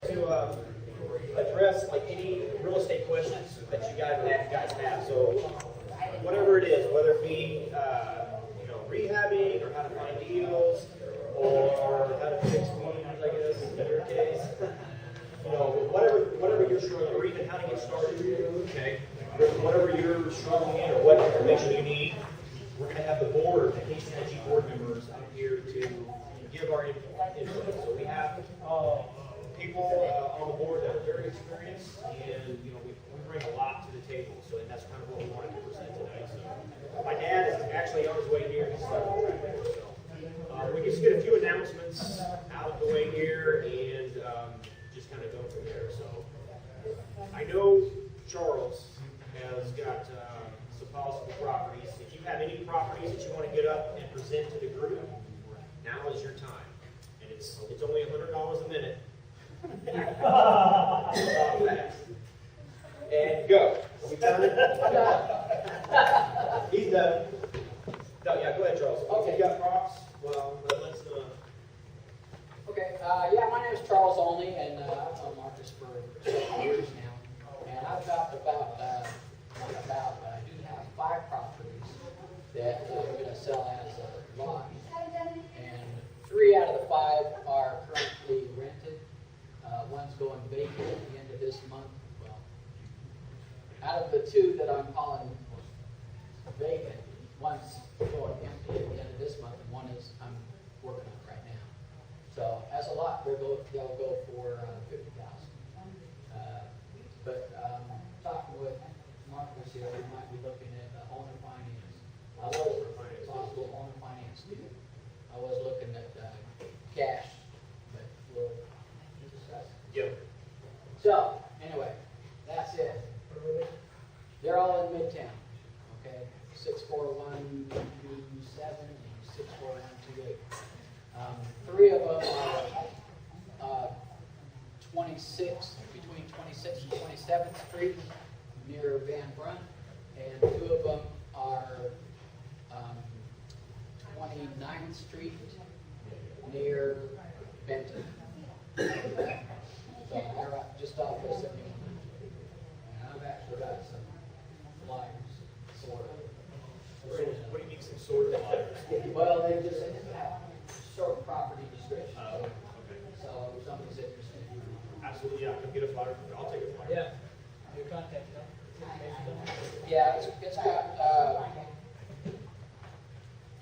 To address like any real estate questions that you guys have. So whatever it is, whether it be rehabbing or how to find deals or how to fix weeds, I guess in your case. Whatever you're struggling, or even how to get started. Okay. Whatever you're struggling in, or what information you need, we're going to have the board, the KCIG board members out here to give our input. So we have people on the board that are very experienced, and we bring a lot to the table. So that's kind of what we wanted to present tonight. So my dad is actually on his way here. He's right there. So we just get a few announcements out of the way here, and just kind of go from there. So I know Charles has got some possible properties. If you have any properties that you want to get up and present to the group, now is your time. And it's only $100 a minute. And go. Are we done? He's done. No, yeah, go ahead, Charles. Okay, you got props? Well, let's. Okay, my name is Charles Olney, and I've known Marcus for several years now. And I've got I do have 5 properties that I'm going to sell as a lot. And 3 out of the 5 are currently rented. One's going vacant at the end of this month. Well, out of the 2 that I'm calling vacant, one's going empty at the end of this month, and one is I'm working on right now. So as a lot, they'll go for $50,000. But talking with Marcus here, we might be looking at owner finance. Possible owner finance deal. I was looking at cash, but we'll discuss. Yep. So anyway, that's it. They're all in Midtown. Okay, 64127 and 64128. 3 of them are between 26th and 27th Street near Van Brunt, and 2 of them are 29th Street near Benton. So they're just off of 71. And I've actually got some flyers sorted. What do you mean some sort of flyers? Well, they just have short property description. Okay. So if somebody's interested. Absolutely, yeah. Come get a flyer. I'll take a flyer. Yeah. Your contact Yeah, it's got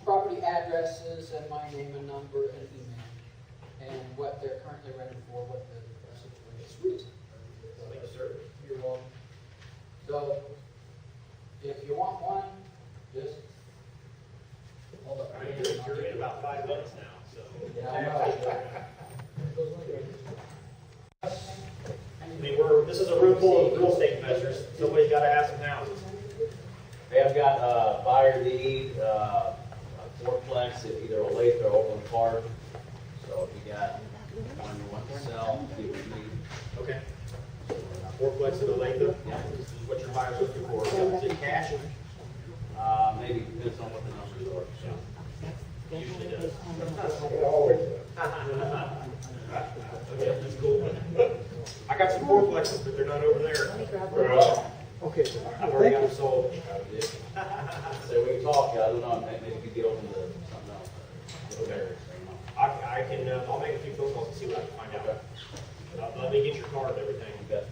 property addresses and my name and number and email, and what they're currently rented for, what the situation is. Thank you, sir. You're welcome. So, if you want one, just hold up. You're in about 5 minutes now, so. Yeah, I know. I mean, this is a room full of real estate investors. Somebody's got to have some houses. We have got buyer deed, a fourplex at either Olathe or Overland Park. So if you got one you want to sell, see what you need. Okay. Fourplex of the Olathe. Yeah. This is what your buyer's looking for. Is it cash? Maybe depends on what the numbers are. Usually does. Okay, that's cool. I got some fourplexes, but they're not over there. Okay. I've already got them sold. So we can talk, I don't know, maybe you could get open to something else. Okay. I can, I'll make a few phone calls and see what I can find out. Let me get your card and everything. You bet.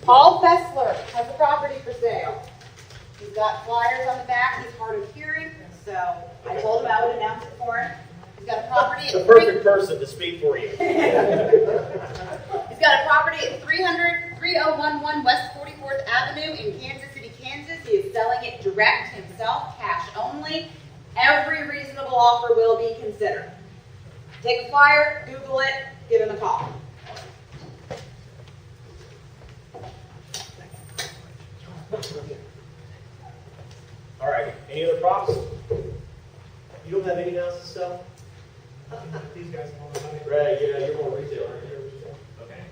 Paul Fessler has a property for sale. He's got flyers on the back. He's hard of hearing, so I told him I would announce it for him. He's got a property at The perfect person to speak for you. He's got a property at 3011 West 44th Avenue in Kansas City, Kansas. He is selling it direct himself, cash only. Every reasonable offer will be considered. Take a flyer, Google it, give him a call. All right. Any other props? You don't have anything else to sell? These guys want to money. Right, yeah, you're more retail, aren't you? Okay.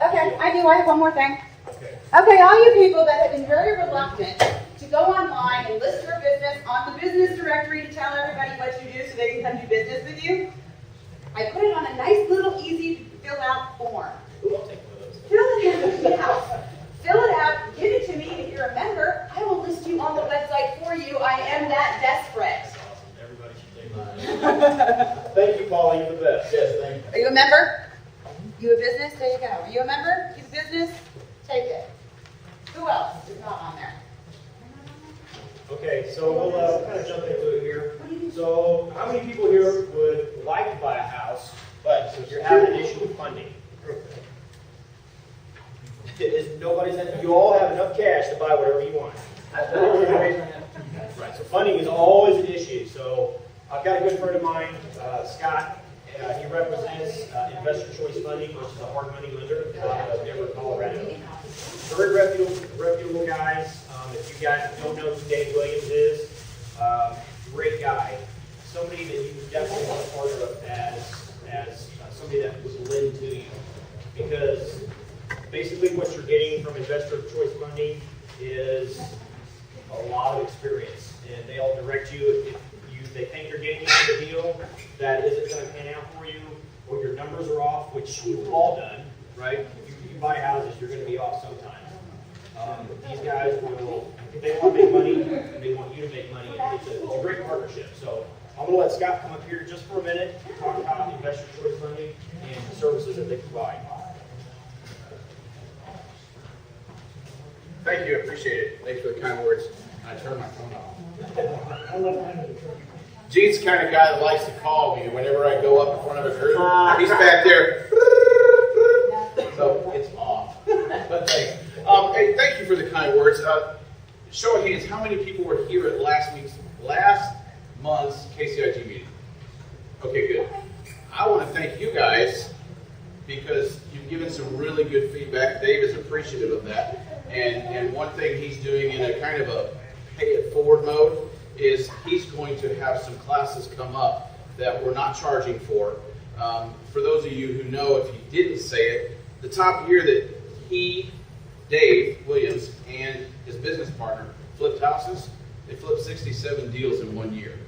Okay, I do. I have one more thing. Okay. Okay, all you people that have been very reluctant to go online and list your business on the business directory to tell everybody what you do so they can come do business with you, I put it on a nice little easy fill out form. Ooh, I'll take one of those. Fill it out, yeah. Fill it out, give it to me. If you're a member, I will list you on the website for you. I am that desperate. That's awesome. Everybody should take mine. Thank you, Paul. You're the best. Yes, thank you. Are you a member? You a business? There you go. Are you a member? You a business? Take it. Who else is not on there? Okay, so we'll kind of jump into it here. So how many people here would like to buy a house, but you're having an issue with funding? Nobody's in, you all have enough cash to buy whatever you want. Right, so funding is always an issue. So I've got a good friend of mine, Scott. He represents Investor Choice Funding, which is a hard money lender out of Denver, Colorado. Very reputable guys. If you guys don't know who Dave Williams is, great guy. Somebody that you definitely want to partner up as somebody that would lend to you. Because basically what you're getting from Investor Choice Funding is a lot of experience. And they'll direct you if they think you're getting into a deal that isn't going to pan out for you, or your numbers are off, which we've all done, right? If you buy houses, you're going to be off sometimes. These guys will, if they want to make money, they want you to make money. It's a great partnership. So I'm going to let Scott come up here just for a minute, talk about Investor Choice Funding and the services that they provide. Thank you, I appreciate it. Thanks for the kind words. I turned my phone off. Gene's the kind of guy that likes to call me whenever I go up in front of a group. He's back there. So it's off. But thanks. Hey, thank you for the kind words. Show of hands, how many people were here at last month's KCIG meeting? Okay, good. I want to thank you guys because you've given some really good feedback. Dave is appreciative of that. And one thing he's doing in a kind of a pay it forward mode is he's going to have some classes come up that we're not charging for. For those of you who know, if he didn't say it, the top year that he, Dave Williams, and his business partner flipped houses, they flipped 67 deals in 1 year.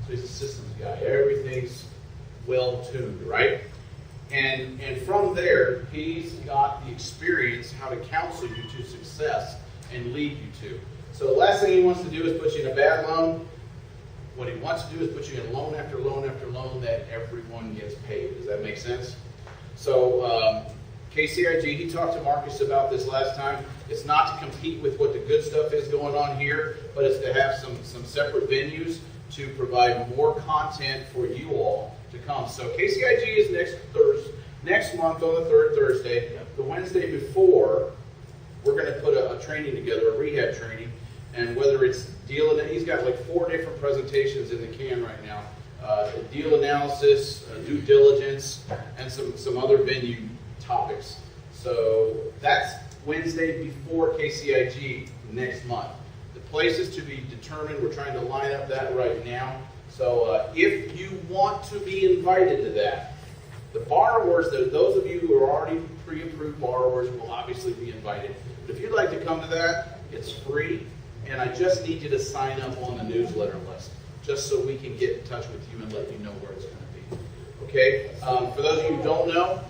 So he's a systems guy. Everything's well tuned, right? And from there, he's got the experience how to counsel you to success and lead you to. So the last thing he wants to do is put you in a bad loan. What he wants to do is put you in loan after loan after loan that everyone gets paid. Does that make sense? So KCIG, he talked to Marcus about this last time. It's not to compete with what the good stuff is going on here, but it's to have some separate venues to provide more content for you all to come. So KCIG is next month on the third Thursday. The Wednesday before, we're going to put a training together, a rehab training, and whether it's deal, he's got like 4 different presentations in the can right now. Deal analysis, due diligence, and some other venue topics. So that's Wednesday before KCIG next month. The places to be determined, we're trying to line up that right now. So if you want to be invited to that, the borrowers, those of you who are already pre-approved borrowers will obviously be invited. But if you'd like to come to that, it's free, and I just need you to sign up on the newsletter list, just so we can get in touch with you and let you know where it's going to be. Okay? For those of you who don't know,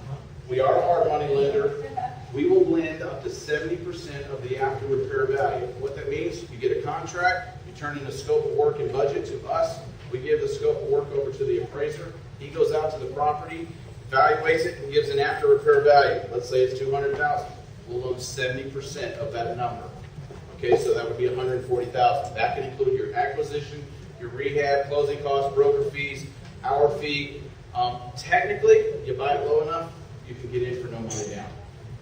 we are a hard money lender. We will lend up to 70% of the after repair value. What that means, you get a contract, you turn in a scope of work and budget to us, we give the scope of work over to the appraiser, he goes out to the property, evaluates it, and gives an after repair value. Let's say it's $200,000. We'll loan 70% of that number. Okay, so that would be $140,000. That can include your acquisition, your rehab, closing costs, broker fees, our fee. Technically, you buy it low enough, you can get in for no money down.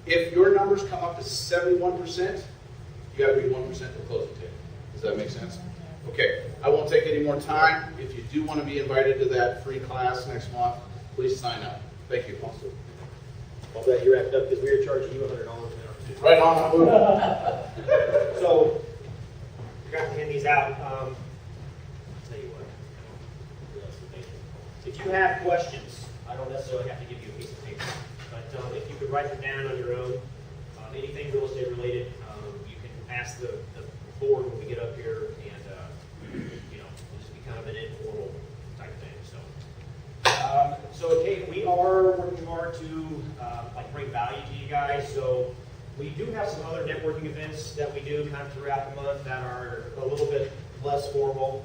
If your numbers come up to 71%, you got to be 1% to closing table. Does that make sense? Okay, I won't take any more time. If you do want to be invited to that free class next month, please sign up. Thank you. Awesome. Well, glad you wrapped up because we were charging you $100 an hour. Right on. So, I forgot to hand these out. I'll tell you what. If you have questions, I don't necessarily have to give you a piece of paper, but if you could write them down on your own, anything real estate related, you can ask the board when we get up here, and it'll just be kind of an informal type thing. So So Kate, we are working hard to like bring value to you guys. So we do have some other networking events that we do kind of throughout the month that are a little bit less formal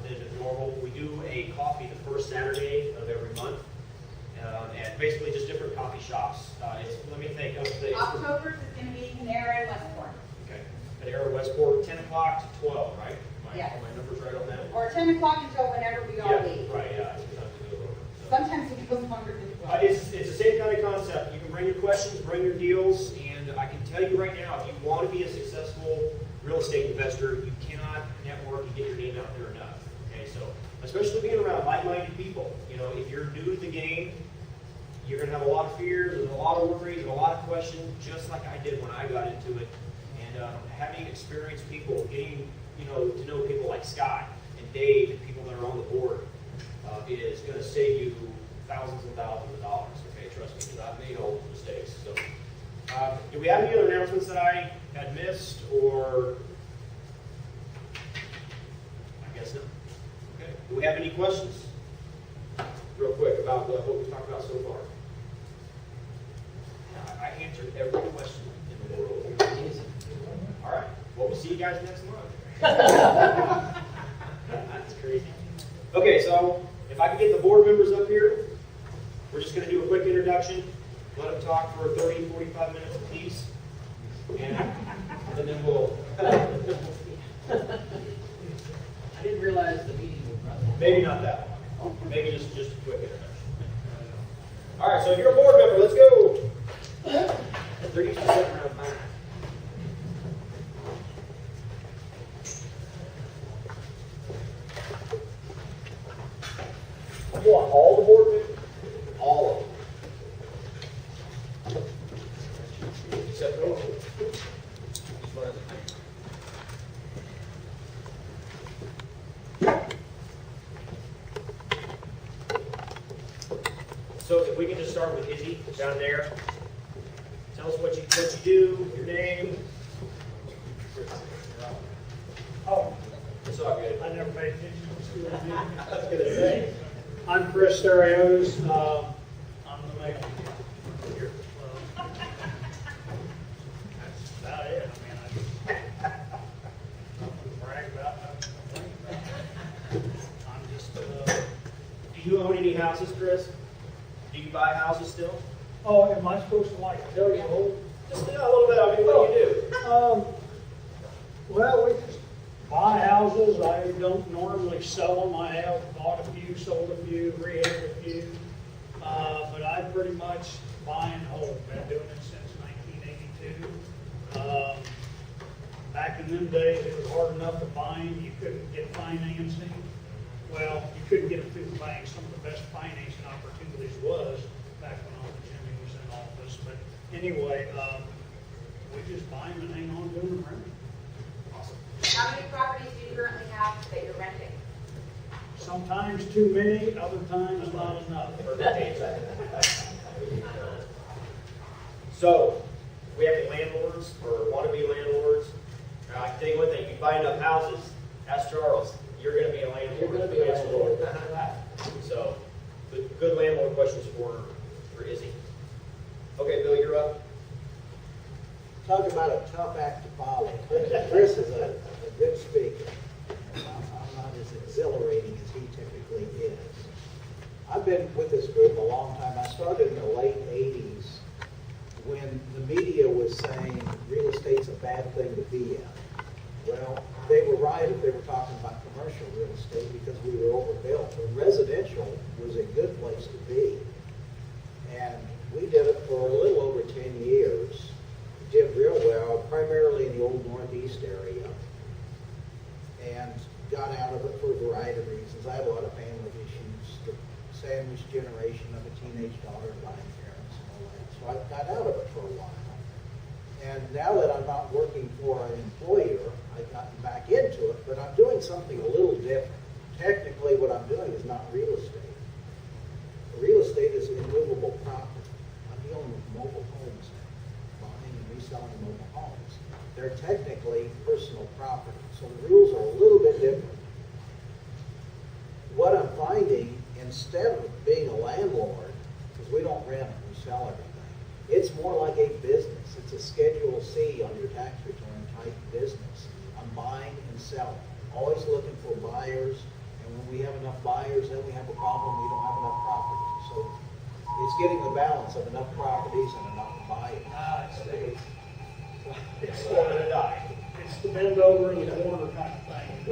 than normal. We do a coffee the first Saturday of every month, and basically just different coffee shops. Let me think of the October's is going to be Canara and Westport. okay, Panera Westport, 10 o'clock to 12, right? Yeah. Are my numbers right on that? Or 10 o'clock until whenever we all leave. Right. Yeah. It's time to go over. So. Sometimes it becomes longer than 12. It's the same kind of concept. You can bring your questions, bring your deals, and I can tell you right now, if you want to be a successful real estate investor, you cannot network and get your name out there enough. Okay, so especially being around like-minded people. You know, if you're new to the game, you're going to have a lot of fears and a lot of worries and a lot of questions, just like I did when I got into it. And having experienced people, getting to know people like Scott and Dave and people that are on the board is going to save you thousands and thousands of dollars. Okay, trust me, because I've made all those mistakes. So, do we have any other announcements that I had missed, or I guess not? Okay. Do we have any questions, real quick, about what we've talked about so far? I answered every question in the world. All right. Well, we'll see you guys next month. That's crazy. Okay, so if I could get the board members up here, we're just going to do a quick introduction. Let them talk for 30, 45 minutes apiece. And then we'll... I didn't realize the meeting would run. Maybe not that one. Maybe just a quick introduction. All right, so if you're a board member, let's go. They're used to sitting around time. You want all the board members? All of them. Except Roeland. He's one of the So if we can just start with Izzy down there. Tell us what you do, your name. Oh, It's all good. I never paid attention to school. I was gonna say. I'm Chris Sariotis. I'm the mayor. That's about it. I mean, I don't brag about nothing. I'm just, Do you own any houses, Chris? Do you buy houses still? oh, am I supposed to like tell you whole? Just a little bit. I mean, what do you do? Well, we just buy houses. I don't normally sell them. I have bought a few, sold a few, rehabbed a few. But I pretty much buy and hold. Been doing it since 1982. Back in them days, it was hard enough to bind. You couldn't get financing. Well, you couldn't get it through the bank. Some of the best financing opportunities was back when Uncle Jimmy was in office. But anyway, we just buy them and hang on to them and rent them. How many properties do you currently have that you're renting? Sometimes too many, other times not enough. So, we have any landlords or want to be landlords? I can tell you one thing, if you buy enough houses, ask Charles, you're going to be a landlord. You're going to be a landlord. So, good landlord questions for Izzy. Okay, Bill, you're up. Talk about a tough act to follow. Chris is a good speaker. I'm not as exhilarating as he typically is. I've been with this group a long time. I started in the late 80s when the media was saying real estate's a bad thing to be in. Well, they were right if they were talking about commercial real estate because we were overbuilt. But residential was a good place to be. And we did it for a little over 10 years. Did real well, primarily in the old Northeast area, and got out of it for a variety of reasons. I had a lot of family issues, the sandwich generation of a teenage daughter, blind parents, and all that. So I got out of it for a while. And now that I'm not working for an employer, I've gotten back into it, but I'm doing something a little different. Technically, what I'm doing is not real estate. Real estate is immovable property. I'm dealing with mobile homes now, buying and reselling mobile homes. They're technically personal property, so the rules are a little bit different. What I'm finding, instead of being a landlord, rent, we sell everything. It's more like a business. It's a Schedule C on your tax return type business. I'm buying and selling, always looking for buyers, and when we have enough buyers, then we have a problem, we don't have enough properties. So it's getting the balance of enough properties and enough buyers. It's the bend over in the corner kind of thing.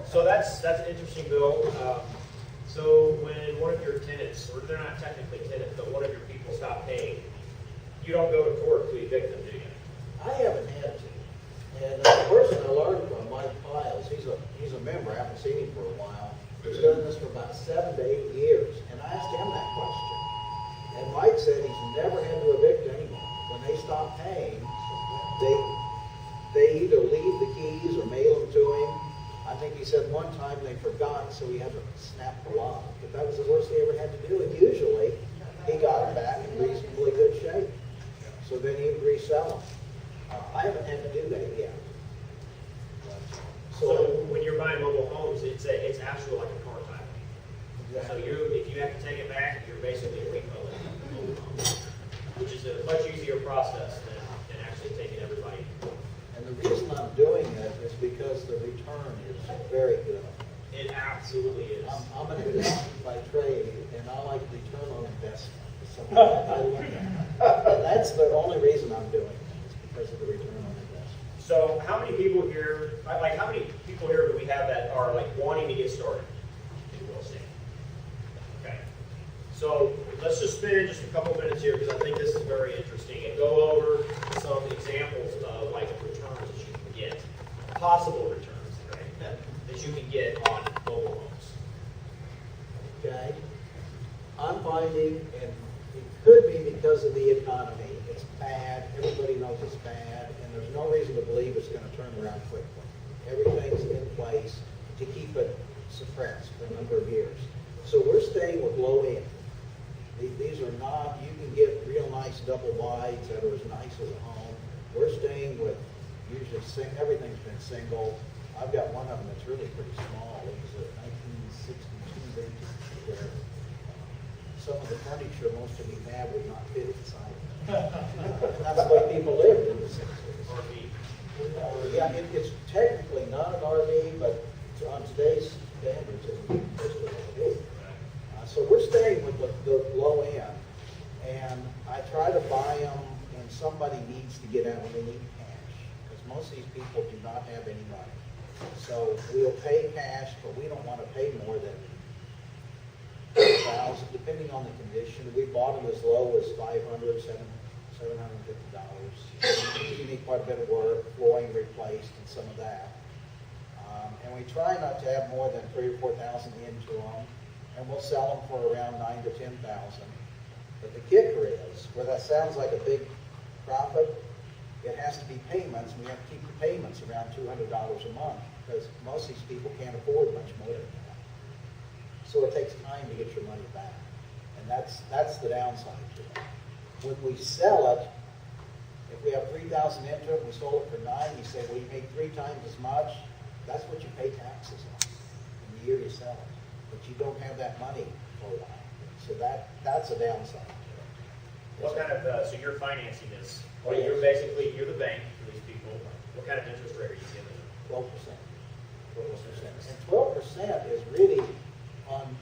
So that's interesting, Bill. So when one of your tenants, or they're not technically tenants, but one of your people stop paying, you don't go to court to evict them, do you? I haven't had to. And the person I learned from, Mike Piles, he's a member, I haven't seen him for a while. He's done this for about 7 to 8 years. And I asked him that question. And Mike said he's never had to evict anyone. When they stop paying, they either leave the keys or mail them to him. I think he said one time they forgot, so he had to snap the lock. But that was the worst he ever had to do. And usually, he got them back in reasonably good shape. So then he would resell them. I haven't had to do that yet. So when you're buying mobile homes, it's actually like a car title. So if you have to take it back, you're basically repoing the mobile home, which is a much easier process than actually taking everybody. And the reason I'm doing it is because the return is very good. It absolutely is. I'm an accountant by trade, and I like return on investment. So I look at that. And that's the only reason I'm doing it, is because of the return on investment. So how many people here, like how many people here do we have that are like wanting to get started in real estate? Okay. So let's just spend just a couple minutes here because I think this is very interesting and go over some examples of like returns that you can get, possible returns, right, that you can get on mobile homes. Okay? I'm finding, and it could be because of the economy, it's bad, everybody knows it's bad, and there's no reason to believe it's going to turn around quickly. Everything's in place to keep it suppressed for a number of years. So we're staying with low end. These are not, you can get real nice double wides that are as nice as a home. We're staying with usually, everything's been single. I've got one of them that's really pretty small. It was a 1962 vintage where some of the furniture most of these have would not fit inside. That's the way people lived in the 60s. Yeah, it's technically not an RV, but on today's standards, it's just an RV. So we're staying with the low end, and I try to buy them when somebody needs to get out when they need cash, because most of these people do not have any money. So we'll pay cash, but we don't want to pay more than $1,000, depending on the condition. We bought them as low as $500, $750. You need quite a bit of work, flooring replaced, and some of that. And we try not to have more than $3,000 or $4,000 into them. And we'll sell them for around $9,000 to $10,000. But the kicker is, where that sounds like a big profit, it has to be payments. We have to keep the payments around $200 a month because most of these people can't afford much more than that. So it takes time to get your money back, and that's the downside to it. When we sell it, if we have $3,000 into it, we sold it for $9,000. You say, well, you made 3 times as much. That's what you pay taxes on in the year you sell it. But you don't have that money for a while. So that's a downside to it. What kind of, so you're financing this, Oh, yes. you're the bank for these people. What kind of interest rate are you giving them? 12%. 12%. And 12% is really, on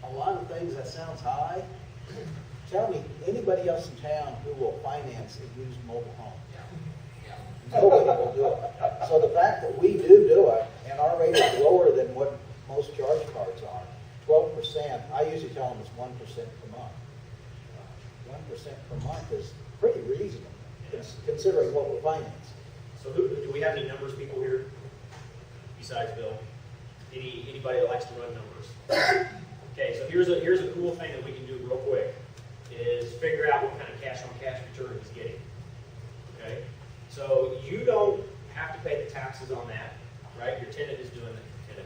a lot of things, that sounds high. Tell me, anybody else in town who will finance a used mobile home? Nobody will do it. So the fact that we do it, and our rate is lower than what most charge cards are, 12%, I usually tell them it's 1% per month. 1% per month is pretty reasonable, considering what we're financing. So do we have any numbers people here besides Bill? Anybody that likes to run numbers? Okay, so here's a cool thing that we can do real quick is figure out what kind of cash on cash return he's getting. Okay? So you don't have to pay the taxes on that, right? Your tenant is doing it.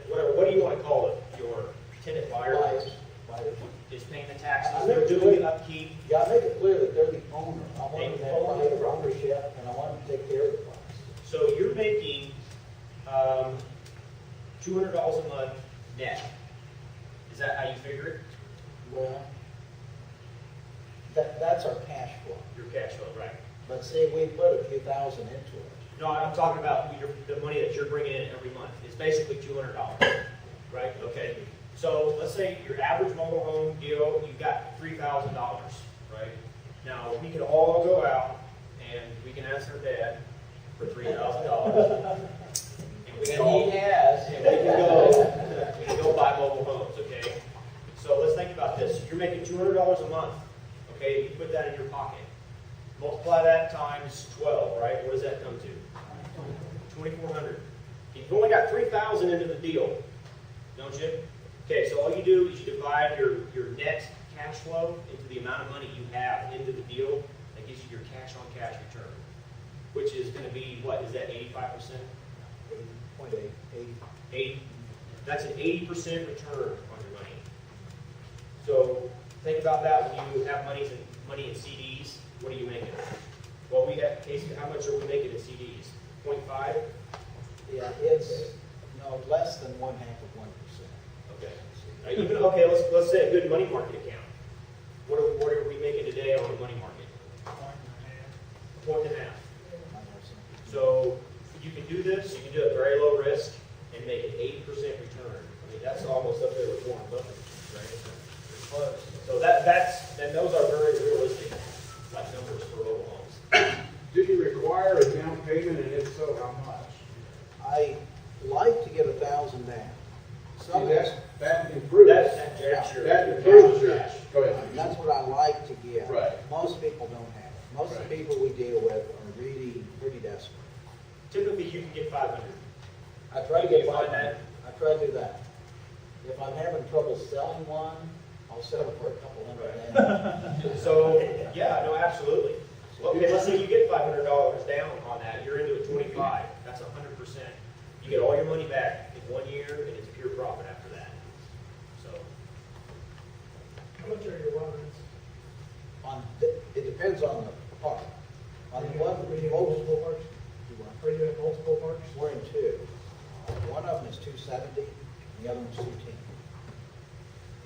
What do you want to call it? Your tenant buyer is paying the taxes. They're doing the upkeep. You gotta make it clear that they're the owner. I want them to have right of ownership, and I want them to take care of the place. So you're making $200 a month net. Is that how you figure it? Well, But see, we put a few thousand into it. No, I'm talking about the money that you're bringing in every month. It's basically $200, right? Okay. So let's say your average mobile home deal, you've got $3,000, right? Now, we could all go out and we can ask our dad for $3,000. And we can all, has. and we can go buy mobile homes, okay? So let's think about this. You're making $200 a month, okay? You put that in your pocket. Multiply that times 12, right? What does that come to? 2,400. You've only got 3,000 into the deal, don't you? Okay, so all you do is you divide your net cash flow into the amount of money you have into the deal. That gives you your cash on cash return, which is going to be, what, is that 85%? 80.8. 80. That's an 80% return on your money. So think about that when you have money in CDs. What are you making? Well, we have, Casey, how much are we making in CDs? 0.5? Yeah, it's, less than 0.5%. Okay. Okay, let's say a good money market account. What are we making today on the money market? 1.5. So you can do this. You can do it very low risk and make an 80% return. I mean, that's almost up there with Warren Buffett, right? So and those are very realistic numbers for mobile homes. Do you require a down payment, and if so, how much? I like to get 1,000 down. Some See, of that improves. That improves your, go ahead. that's what I like to get. Right. Most people don't have it. Most of the Right. people we deal with are really pretty desperate. Typically, you can get 500. I try to get You find 500. I try to do that. If I'm having trouble selling one, I'll sell it for a couple hundred down. So, yeah, no, absolutely. Okay, let's say you get $500 down on that. You're into a 25. That's 100%. You get all your money back in 1 year, and it's pure profit after that. So, How much are your lines? It depends on the park. On the one, Are you in multiple parks? most, Are you in multiple parks? we're in two. One of them is 270, the other one's 210.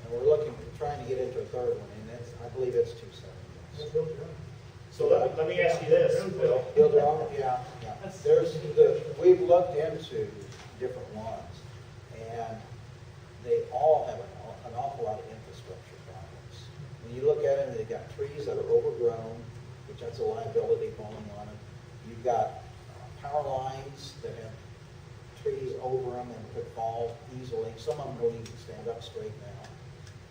And we're trying to get into a third one, and I believe it's 270. Let's build your own. so let me ask you this, Bill. Build their own, yeah. We've looked into different ones, and they all have an awful lot of infrastructure problems. When you look at them, they've got trees that are overgrown, which that's a liability falling on it. You've got power lines that have trees over them and could fall easily. Some of them don't even stand up straight now.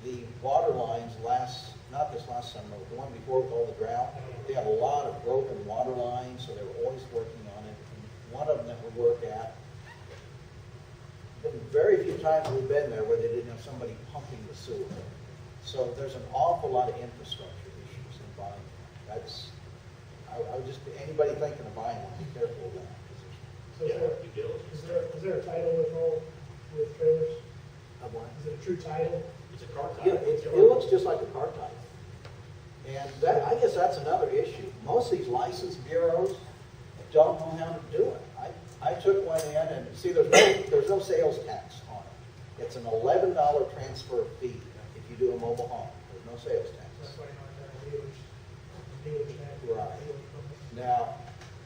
The water lines not this last summer, but the one before with all the drought, they had a lot of broken water lines, so they were always working on it. And one of them that we work at, been very few times we've been there where they didn't have somebody pumping the sewer. So there's an awful lot of infrastructure issues in buying. I would just, anybody thinking of buying one, be careful of that position. So Yeah, due diligence. is there a title with trailers? Of what? Is it a true title? It's a car Yeah, type. it looks just like a car type. And I guess that's another issue. Most of these license bureaus don't know how to do it. I took one in and, see, there's no sales tax on it. It's an $11 transfer fee if you do a mobile home. There's no sales That's tax. why you're not dealers have. Right. Now,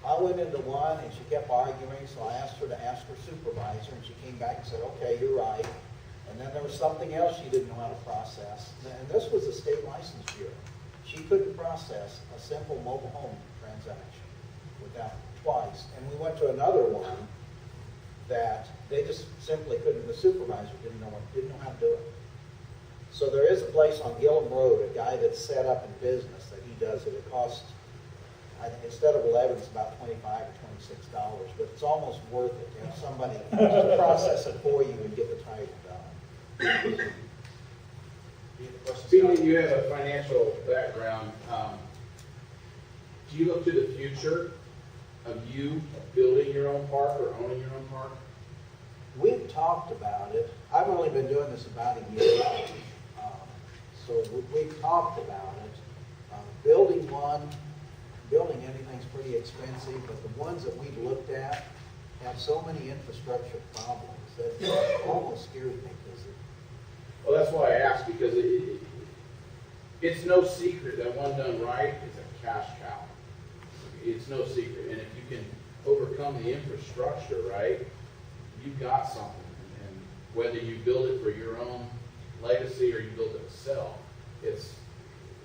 I went into one and she kept arguing, so I asked her to ask her supervisor, and she came back and said, okay, you're right. And then there was something else she didn't know how to process. And this was a state license bureau. She couldn't process a simple mobile home transaction without twice. And we went to another one that they just simply couldn't, the supervisor didn't know how to do it. So there is a place on Gillum Road, a guy that's set up in business that he does it. It costs, I think instead of 11, it's about $25 or $26, but it's almost worth it to have somebody to process it for you and get the title done. Being that you have a financial background, do you look to the future of you building your own park or owning your own park? We've talked about it. I've only been doing this about a year. So we've talked about it. Building anything's pretty expensive, but the ones that we've looked at have so many infrastructure problems that it almost scares me. Well, that's why I asked, because it's no secret that one done right is a cash cow. it's no secret. And if you can overcome the infrastructure, right, you've got something. And whether you build it for your own legacy or you build it to sell, it's,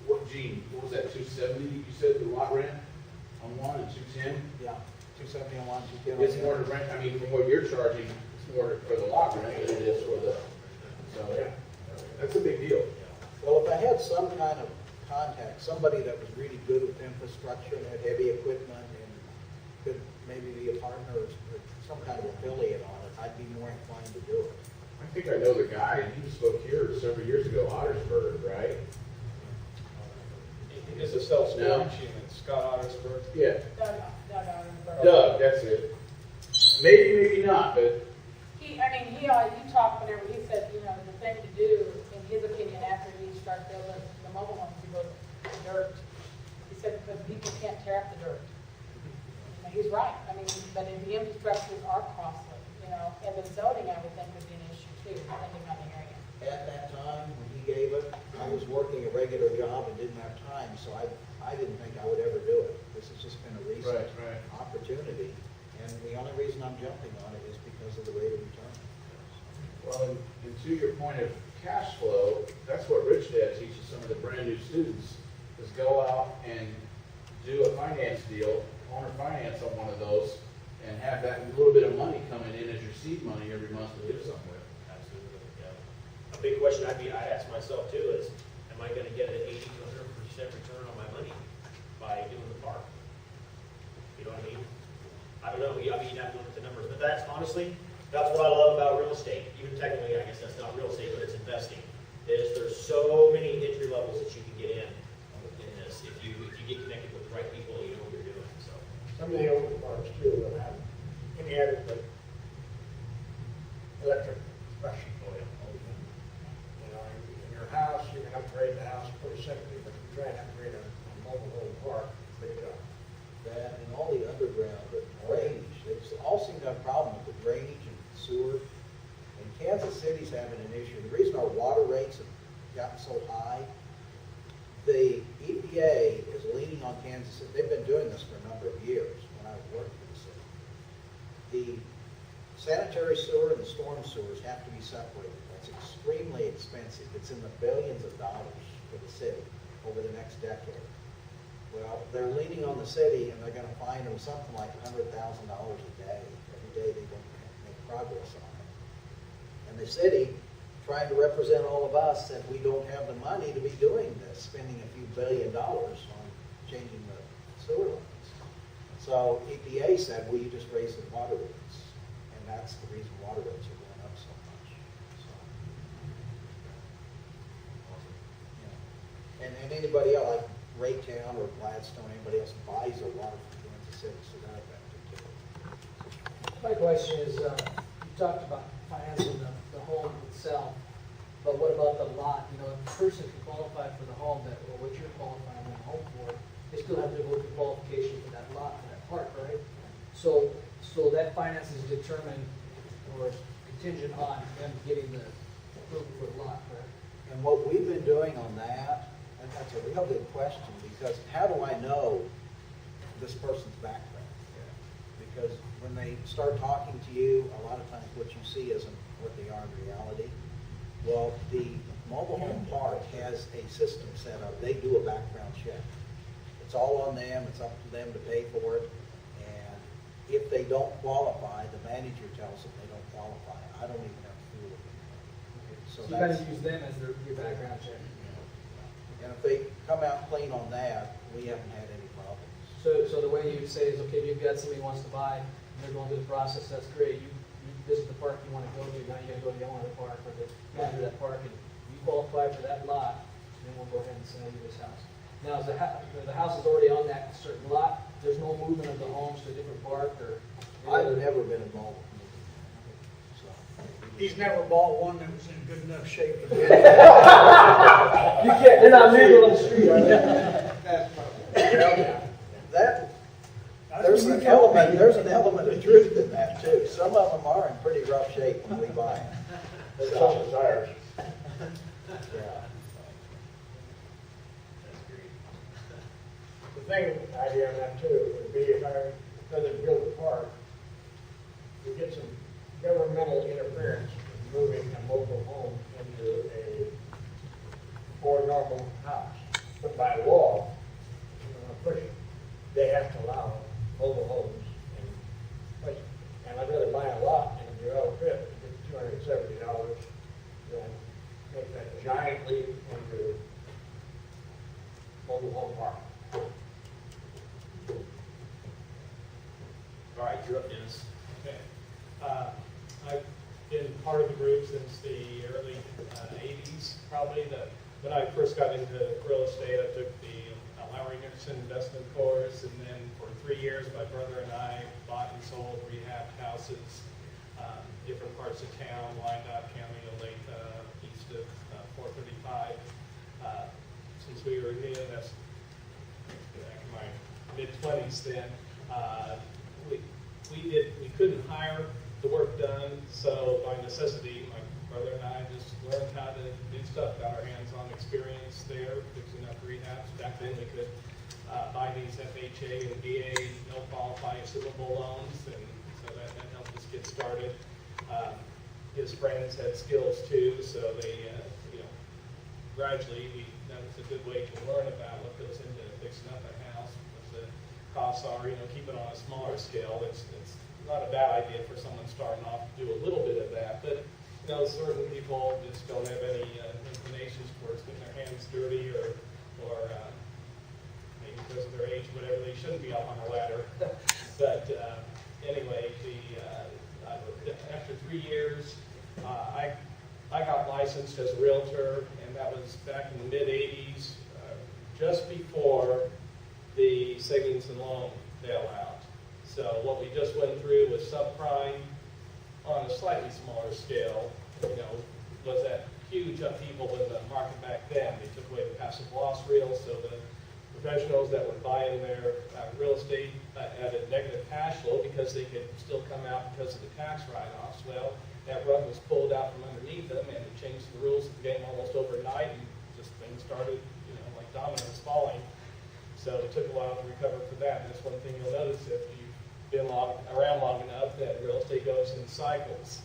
what, Gene, what was that, 270 you said the lot rent on one and 210? Yeah, 270 on one, 210 on the It's more to rent, I mean, from what you're charging, it's more for the lot rent than it is for the, so, that's a big deal. Well, if I had some kind of contact, somebody that was really good with infrastructure and had heavy equipment and could maybe be a partner or some kind of affiliate on it, I'd be more inclined to do it. I think I know the guy, and he spoke here several years ago, Ottersburg, right? It's a self-storage No. unit, Scott Ottersburg. Yeah, Doug. Doug, that's it. Maybe, maybe not, but He, you talked whenever, he said, the thing to do, in his opinion, after you start building the mobile homes, he goes, dirt. He said, because people can't tear up the dirt. And he's right, but the infrastructures are costly, and the zoning, I would think, would be an issue too, depending on the area. At that time, when he gave it, I was working a regular job and didn't have time, so I didn't think I would ever do it. This has just been a recent Right. opportunity, and the only reason I'm jumping on it is because of the rate of return. well, and to your point of cash flow, that's what Rich Dad teaches some of the brand new students, is go out and do a finance deal, owner finance on one of those, and have that little bit of money coming in as your seed money every month to do something with. Absolutely, yeah. A big question I'd ask myself too is, am I gonna get an 80 to 100% return on my money by doing the park? You know what I mean? I don't know, you'd have to look at the numbers, but that's honestly, that's what I love about real estate. Even technically, I guess that's not real estate, but it's investing. There's so many entry levels that you can get in this. If you get connected with the right people, you know what you're doing, so. Some of the older parks too will have inadequate electric expression. Oh, yeah. In your house, you can upgrade the house pretty simply, but you try and upgrade a mobile home park, big job. That and all the underground, but drainage, they all seem to have a problem with the drainage and sewer. And Kansas City's having an issue. The reason our water rates have gotten so high, the EPA is leaning on Kansas City. They've been doing this for a number of years when I was working for the city. The sanitary sewer and the storm sewers have to be separated. That's extremely expensive. It's in the billions of dollars for the city over the next decade. Well, they're leaning on the city, and they're going to fine them something like $100,000 a day, every day they don't make progress on it. And the city, trying to represent all of us, said we don't have the money to be doing this, spending a few $1 billion on changing the sewer lines. So EPA said, well, you just raise the water rates, and that's the reason water rates are going up so much. So, yeah. And anybody else, like Raytown or Gladstone, anybody else buys their water from Kansas City, so that affected too. My question is, you talked about financing the home itself, but what about the lot? If a person can qualify for the home or what you're qualifying the home for, they still have to go through qualification for that lot, for that park, right? So that finance is determined or contingent on them getting the approval for the lot, correct? And what we've been doing on that, and that's a real good question, because how do I know this person's background? Because when they start talking to you, a lot of times what you see isn't what they are in reality. Well, the mobile home park has a system set up. They do a background check. It's all on them. It's up to them to pay for it. And if they don't qualify, the manager tells them they don't qualify. I don't even have to fool with them. So you kind of use them as your background check. And if they come out clean on that, we haven't had any problems. So the way you would say is, okay, you've got somebody who wants to buy, and they're going through the process, that's great. This is the park you want to go to, now you got to go to the owner of the park, or the manager of that park, and you qualify for that lot, and then we'll go ahead and sell you this house. Now, is the house is already on that certain lot, there's no movement of the homes to a different park, or? I've never been involved with it. So. He's never bought one that was in good enough shape to get You can't, they're not legal on the street, are they? There's an element of truth in that too. Some of them are in pretty rough shape when we buy them. Some is ours. Yeah. That's great. thing, idea on that too, would be if I, rather than build a park, we get some governmental interference in moving a mobile home into a more normal house. But by law, push it, they have to allow mobile homes in places. And I'd rather buy a lot and develop it for $270 than make that giant leap into mobile home park. All right, you're up, Dennis. Okay. I've been part of the group since the early 80s, probably. When I first got into real estate, I took the Lowry Nickerson investment course, and then for 3 years, my brother and I bought and sold rehabbed houses, different parts of town, Wyandotte County, Olathe, east of 435. Since we were new, that's back in my mid-20s then, we couldn't hire the work done, so by necessity, my brother and I just learned how to do stuff, got our hands-on experience there, fixing up rehabs. Back then, we could buy these FHA and VA no-qualifying assumable loans, and so that helped us get started. His friends had skills too, so they, gradually, that was a good way to learn about what goes into fixing up a house, what the costs are, keep it on a smaller scale. It's not a bad idea for someone starting off to do a little bit of that, but certain people just don't have any inclinations towards getting their hands dirty or maybe because of their age, whatever, they shouldn't be up on a ladder. But anyway, after 3 years, I got licensed as a realtor, and that was back in the mid-'80s, just before the savings and loan bailout. So what we just went through was subprime on a slightly smaller scale, was that huge upheaval in the market back then. They took away the passive loss reel, so the professionals that were buying their real estate had a negative cash flow because they could still come out because of the tax write-offs. Well, that rug was pulled out from underneath them, and it changed the rules of the game almost overnight, and just things started, like dominoes falling. So it took a while to recover for that. And that's one thing you'll notice if you've been around long enough, that real estate goes in cycles.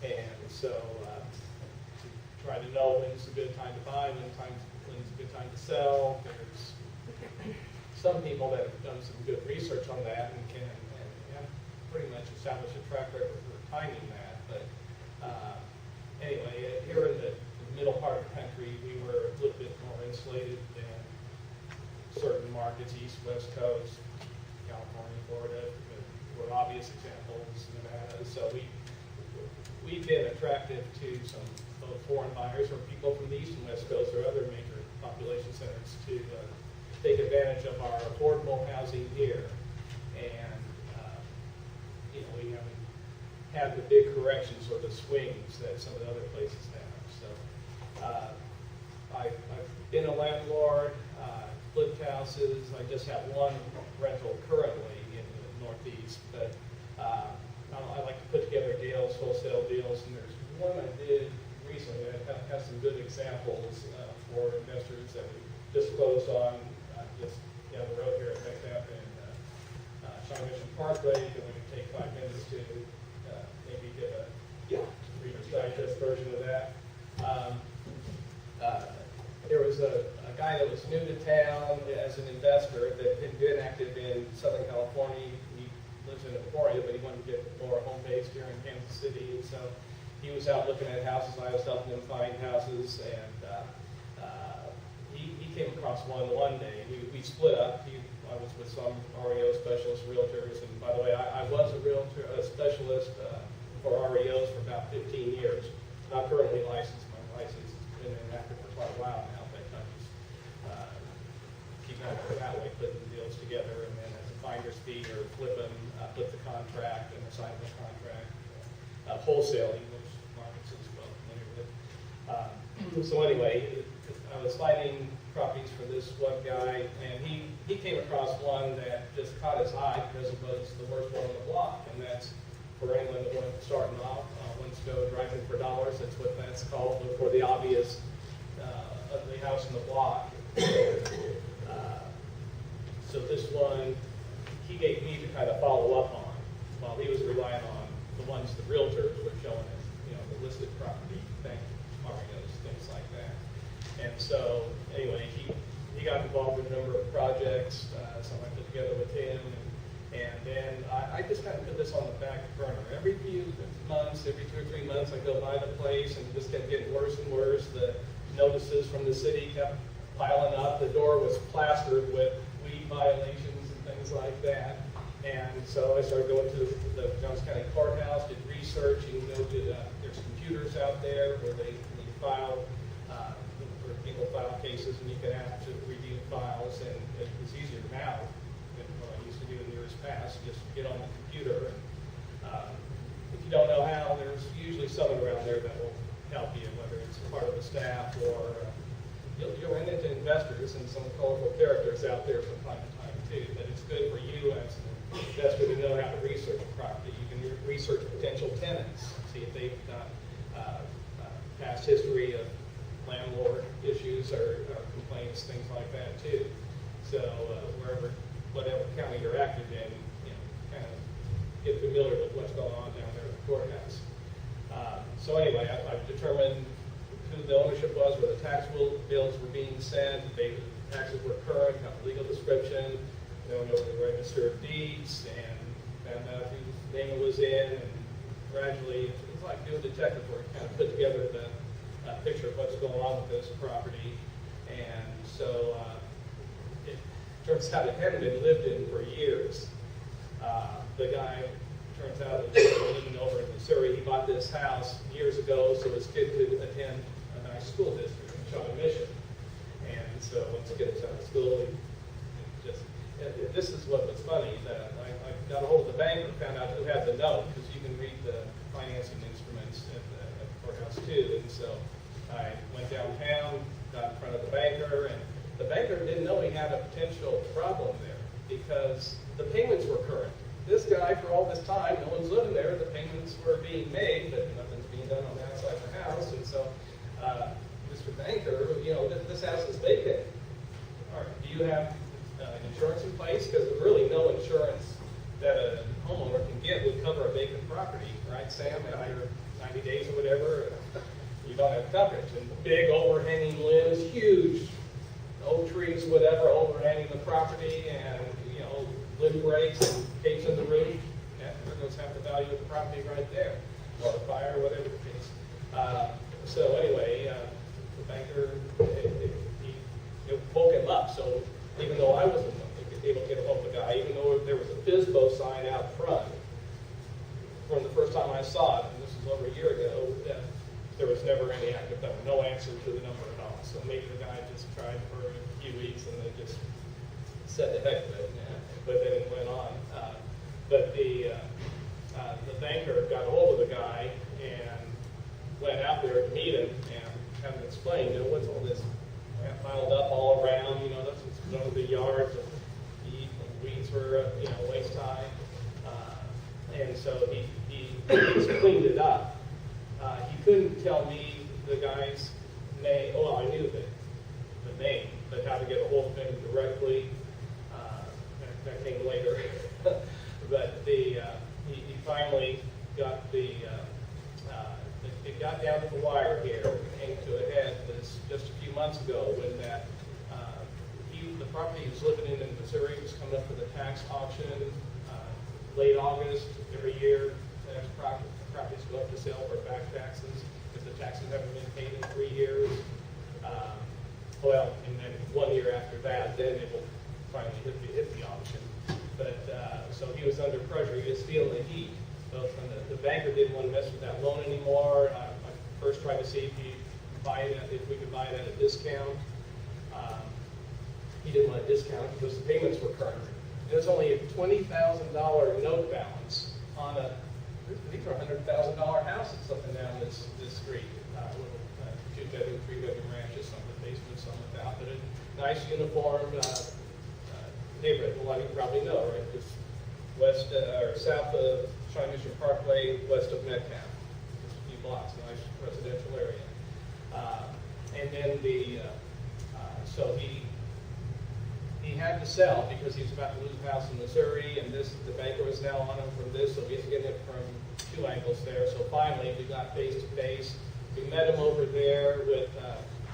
And so to try to know when's a good time to buy, when's a good time to sell. There's some people that have done some good research on that and can pretty much establish a track record for timing that. But anyway, here in the middle part of the country, we were a little bit more insulated than certain markets, East, West Coast, California, Florida, were obvious examples, Nevada. So we've been attractive to some both foreign buyers or people from the East and West Coast or other major population centers to take advantage of our affordable housing here. And, we haven't had the big corrections or the swings that some of the other places have. So I've been a landlord, flipped houses. I just have one rental currently in the Northeast, but I like to put together deals, wholesale deals, and there's one I did recently that has some good examples for investors that we just closed on just down the road here at Metcalf and Shawnee Mission Parkway. It would take 5 minutes to maybe get a Reader's Digest version of that. There was a guy that was new to town as an investor that had been active in Southern California. He lives in Emporia, but he wanted to get more home-based here in Kansas City. And so he was out looking at houses. I was helping him find houses. And he came across one day. We split up. I was with some REO specialist realtors. And by the way, I was a specialist for REOs for about 15 years. Not currently licensed. My license has been inactive for quite a while now. Keep it that way, putting deals together, and then as a finder's fee or flip the contract and assign the contract, wholesaling, which markets is well familiar with. So anyway, I was finding properties for this one guy, and he came across one that just caught his eye because it was the worst one on the block, and that's for anyone that wants starting off, wants to go driving for dollars. That's what that's called. Look for the obvious ugly house in the block. one he gave me to kind of follow up on, while he was relying on the ones the realtors were showing us, the listed property, bank scenarios, things like that. And so, anyway, he got involved in a number of projects, some I put together with him, and then I just kind of put this on the back burner. Every few months, every 2 or 3 months, I go by the place, and it just kept getting worse and worse. The notices from the city kept piling up. The door was plastered with weed violations and things like that. And so I started going to the Johnson County Courthouse, did research. You can go to, there's computers out there where they file, where people file cases, and you can ask to review files, and it's easier now than what I used to do in years past. Just get on the computer, and if you don't know how, there's usually someone around there that will help you, whether it's part of the staff or you'll run into investors and some colorful characters out there from time to time too. But it's good for you as an investor to know how to research a property. You can research potential tenants, see if they've got past history of landlord issues or complaints, things like that too. So whatever county you're active in, kind of get familiar with what's going on down there at the courthouse. So anyway, I've determined who the ownership was, where the tax bills were being sent, the taxes were current, got the legal description, going over the register of deeds, and found out whose name it was in, and gradually, it's like doing detective work, kind of put together the picture of what's going on with this property. And so it turns out it hadn't been lived in for years. The guy, turns out, was living over in Missouri. He bought this house years ago so his kid could attend a nice school district in Shawnee, Michigan. And so once he gets out of school, this is what was funny. I got a hold of the bank and found out who had the note, because you can read the financing instruments at the courthouse too. And so I went downtown, got in front of the banker, and the banker didn't know he had a potential problem there because the payments were current. This guy, for all this time, no one's living there, the payments were being made, but nothing's being done on the outside of the house. And so, Mr. Banker, this house is vacant. All right, do you have insurance in place? Because really no insurance that a homeowner can get would cover a vacant property, right, Sam? After 90 days or whatever, you don't have coverage. And big overhanging limbs, huge oak trees, whatever, overhanging the property, and limb breaks and caves in the roof. Yeah, there goes half the value of the property right there, or a fire, whatever the case. So anyway, the banker, it woke him up. So even though I wasn't able to get a hold of the guy, even though there was a FSBO sign out front, from the first time I saw it, and this was over a year ago, there was never any active number, no answer to the number at all. So maybe the guy just tried for a few weeks and then just said the heck of it, but then it went on. But the banker got a hold of the guy and went out there to meet him and kind of explained, what's all this piled up all around, that's some of the yards, the weeds were, waist high. And so he just cleaned it up. He couldn't tell me the guy's name. Well, I knew the name, but how to get a hold of him directly, that came later. But he finally got it got down to the wire here. It came to a head just a few months ago when the property he was living in Missouri was coming up for the tax auction late August every year. Tax properties go up to sale for back taxes because the taxes haven't been paid in 3 years. And then 1 year after that, then it will finally hit the auction. But so he was under pressure. He was feeling the heat. So the banker didn't want to mess with that loan anymore. I first tried to see if we could buy it at a discount. He didn't want a discount because the payments were current. There's only a $20,000 note balance on these are $100,000 houses up and down this street. Little 2-bedroom, 3-bedroom ranches, some with basements, some without. But a nice uniform neighborhood. A lot of you probably know, right? Just west or south of Shawnee Mission Parkway, west of Metcalf. Just a few blocks, nice residential area. And then so he had had to sell because he was about to lose a house in Missouri, and the banker was now on him from this, so we had to get it from 2 angles there. So finally, we got face to face. We met him over there with,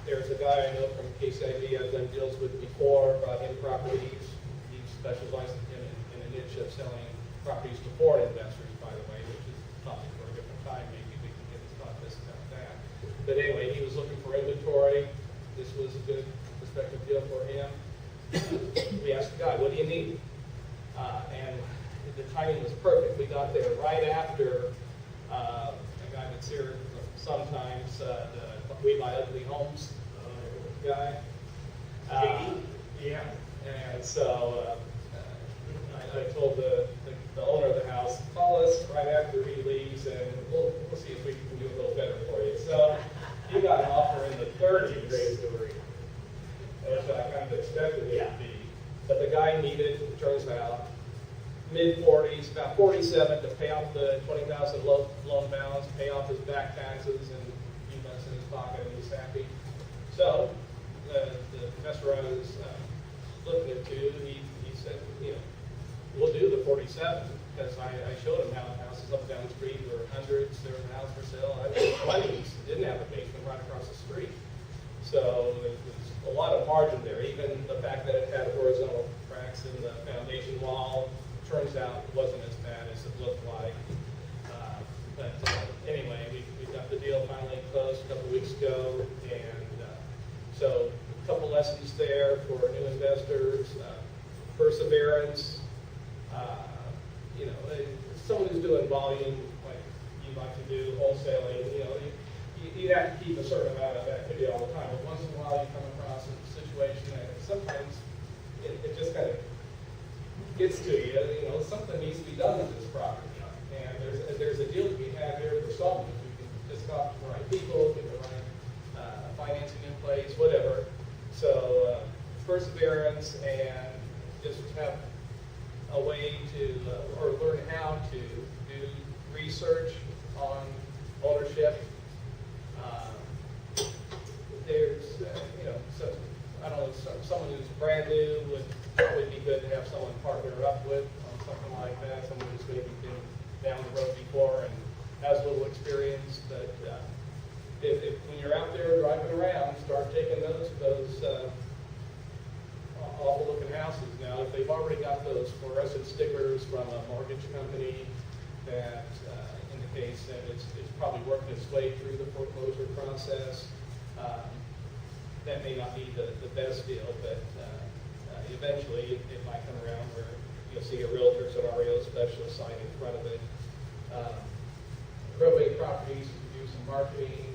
there's a guy I know from KCIG I've done deals with before, brought him properties. He specialized in a niche of selling properties to foreign investors, by the way, which is a topic for a different time. Maybe we can get his thought this about that. But anyway, he was looking for inventory. This was a good prospective deal for him. We asked the guy, what do you need? And the timing was perfect. We got there right after a guy that's here sometimes, the We Buy Ugly Homes guy. Yeah. And so I told the owner of the house, call us right after he leaves, and we'll see if we can do a little better for you. So he got an offer in the 30s. Which I kind of expected it to be. But the guy needed, it turns out, mid-40s, about 47 to pay off the $20,000 loan balance, pay off his back taxes, and a few months in his pocket, and he's happy. So the investor I was looking at too, he said, we'll do the 47, because I showed him how the houses up and down the street were hundreds. There was a house for sale. I was 20s, didn't have a basement right across the street. So there's a lot of margin there. Even the fact that it had horizontal cracks in the foundation wall, turns out it wasn't as bad as it looked like. But anyway, we got the deal finally closed a couple weeks ago, and so a couple lessons there for new investors. Perseverance. Someone who's doing volume like you like to do, wholesaling. You have to keep a certain amount of activity all the time. But once in a while, you come across a situation that sometimes it just kind of gets to you. Something needs to be done with this property. And there's a deal to be had here for solving it. We can just talk to the right people, get the right financing in place, whatever. So perseverance and just have a way to, or learn how to do research on ownership. There's, I don't know, someone who's brand new would probably be good to have someone partner up with on something like that, someone who's maybe been down the road before and has a little experience. But if when you're out there driving around, start taking those awful looking houses. Now, if they've already got those fluorescent stickers from a mortgage company that indicates that it's probably worked its way through the foreclosure process, that may not be the best deal, but eventually it might come around where you'll see a realtors and REO specialist sign in front of it. Probate properties, do some marketing.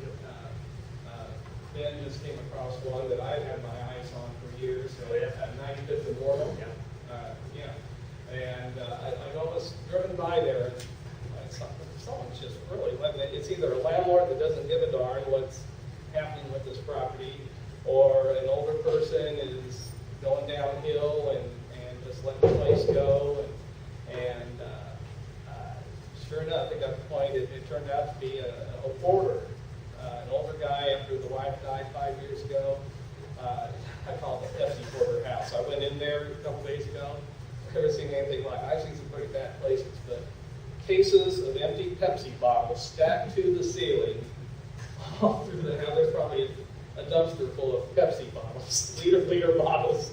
Ben just came across one that I've had my eyes on for years. At 95th and Roeland. And I've almost driven by there, and someone's just really letting it. It's either a landlord that doesn't give a darn what's happening with this property, or an older person is going downhill and just letting the place go. And sure enough, it got to the point, it turned out to be a hoarder. An older guy, after the wife died 5 years ago. I call it the Pepsi hoarder house. I went in there a couple days ago. I've never seen anything like it. I've seen some pretty bad places, but cases of empty Pepsi bottles stacked to the ceiling all through the house. There's probably a dumpster full of Pepsi bottles, liter bottles.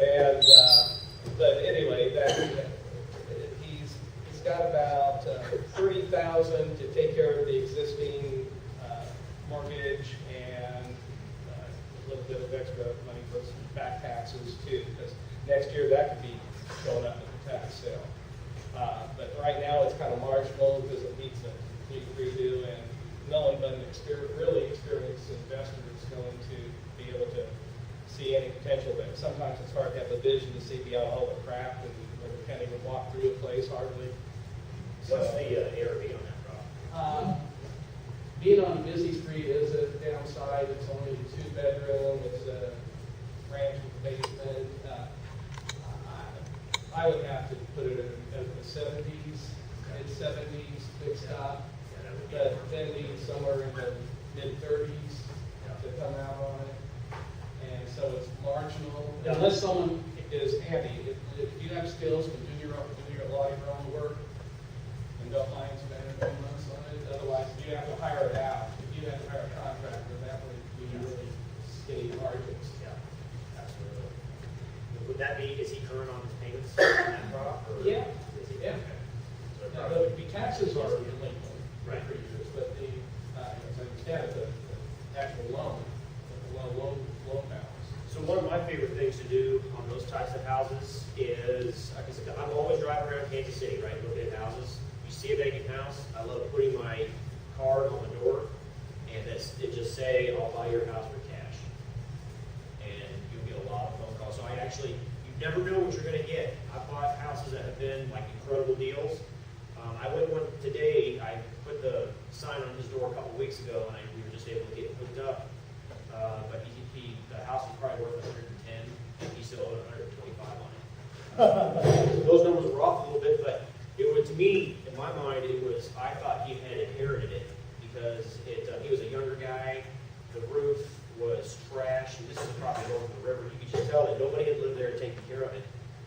And but anyway, he's got about $30,000 to take care of the existing mortgage and a little bit of extra money for some back taxes too, because next year that could be going up with the tax sale. But right now it's kind of marginal because it needs a complete redo, and no one but an really experienced investor is going to be able to see any potential there. Sometimes it's hard to have the vision to see beyond all the crap, and you can't even walk through a place hardly. What's the ARV on that property? Being on a busy street is a downside. It's only a 2-bedroom. It's a ranch with a basement. I would have to put it in the 70s, mid-70s, fixed top. But then need somewhere in the mid-30s to come out on it. And so it's marginal. Unless someone is handy. If you have skills, can do a lot of your own work, and don't mind spending a few months on it. Otherwise, if you have to hire it out, if you have to hire a contractor, that would be really skinny margins. Yeah, absolutely. Would that be, is he current on his payments on that prop? Or Yeah. Is he? Yeah. Okay. So Now, probably- the taxes are delinquent Right. for years, but the, as I understand it, the actual loan balance. So one of my favorite things to do on those types of houses is, like I said, I'm always driving around Kansas City, right, looking at houses. You see a vacant house, I love putting my card on the door, and it just say, I'll buy your house for cash. And you'll get a lot of phone calls. So you never know what you're gonna get. I've bought houses that have been like incredible deals. I went one today, I put the sign on his door a couple weeks ago, and we were just able to get it hooked up. But the house is probably worth 110, and he still owed 125 on it. Those numbers were off a little bit, but it would, to me, in my mind, I thought he had inherited it, because he was a younger guy, the roof was trash, and this is probably over the river. You could just tell that nobody had lived there and taken care of it.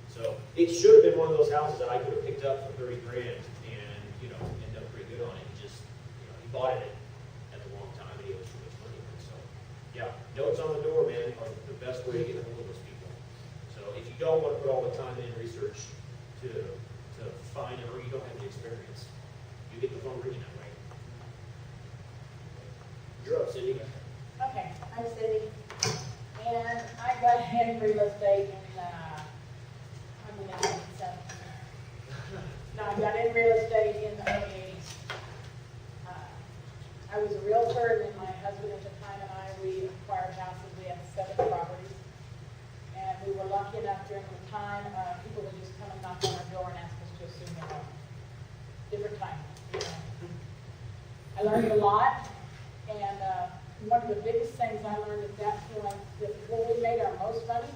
So it should have been one of those houses that I could have picked up for 30 grand and, ended up pretty good on it. He bought it at the wrong time, and he owed too much money on it. So, yeah, notes on the door, man, are the best way to get a hold of those people. So if you don't want to put all the time in research to find it, or you don't have the experience, you get the phone ringing that way. You're up, Cindy. Okay, I'm Cindy, and I got in real estate in, I got in real estate in the early 80s. I was a realtor, and then my husband at the time and I, we acquired houses. We had 7 properties, and we were lucky enough during the time, people would just come and knock on our door and ask us to assume their home. Different time. I learned a lot, and one of the biggest things I learned at that point, that when we made our most money,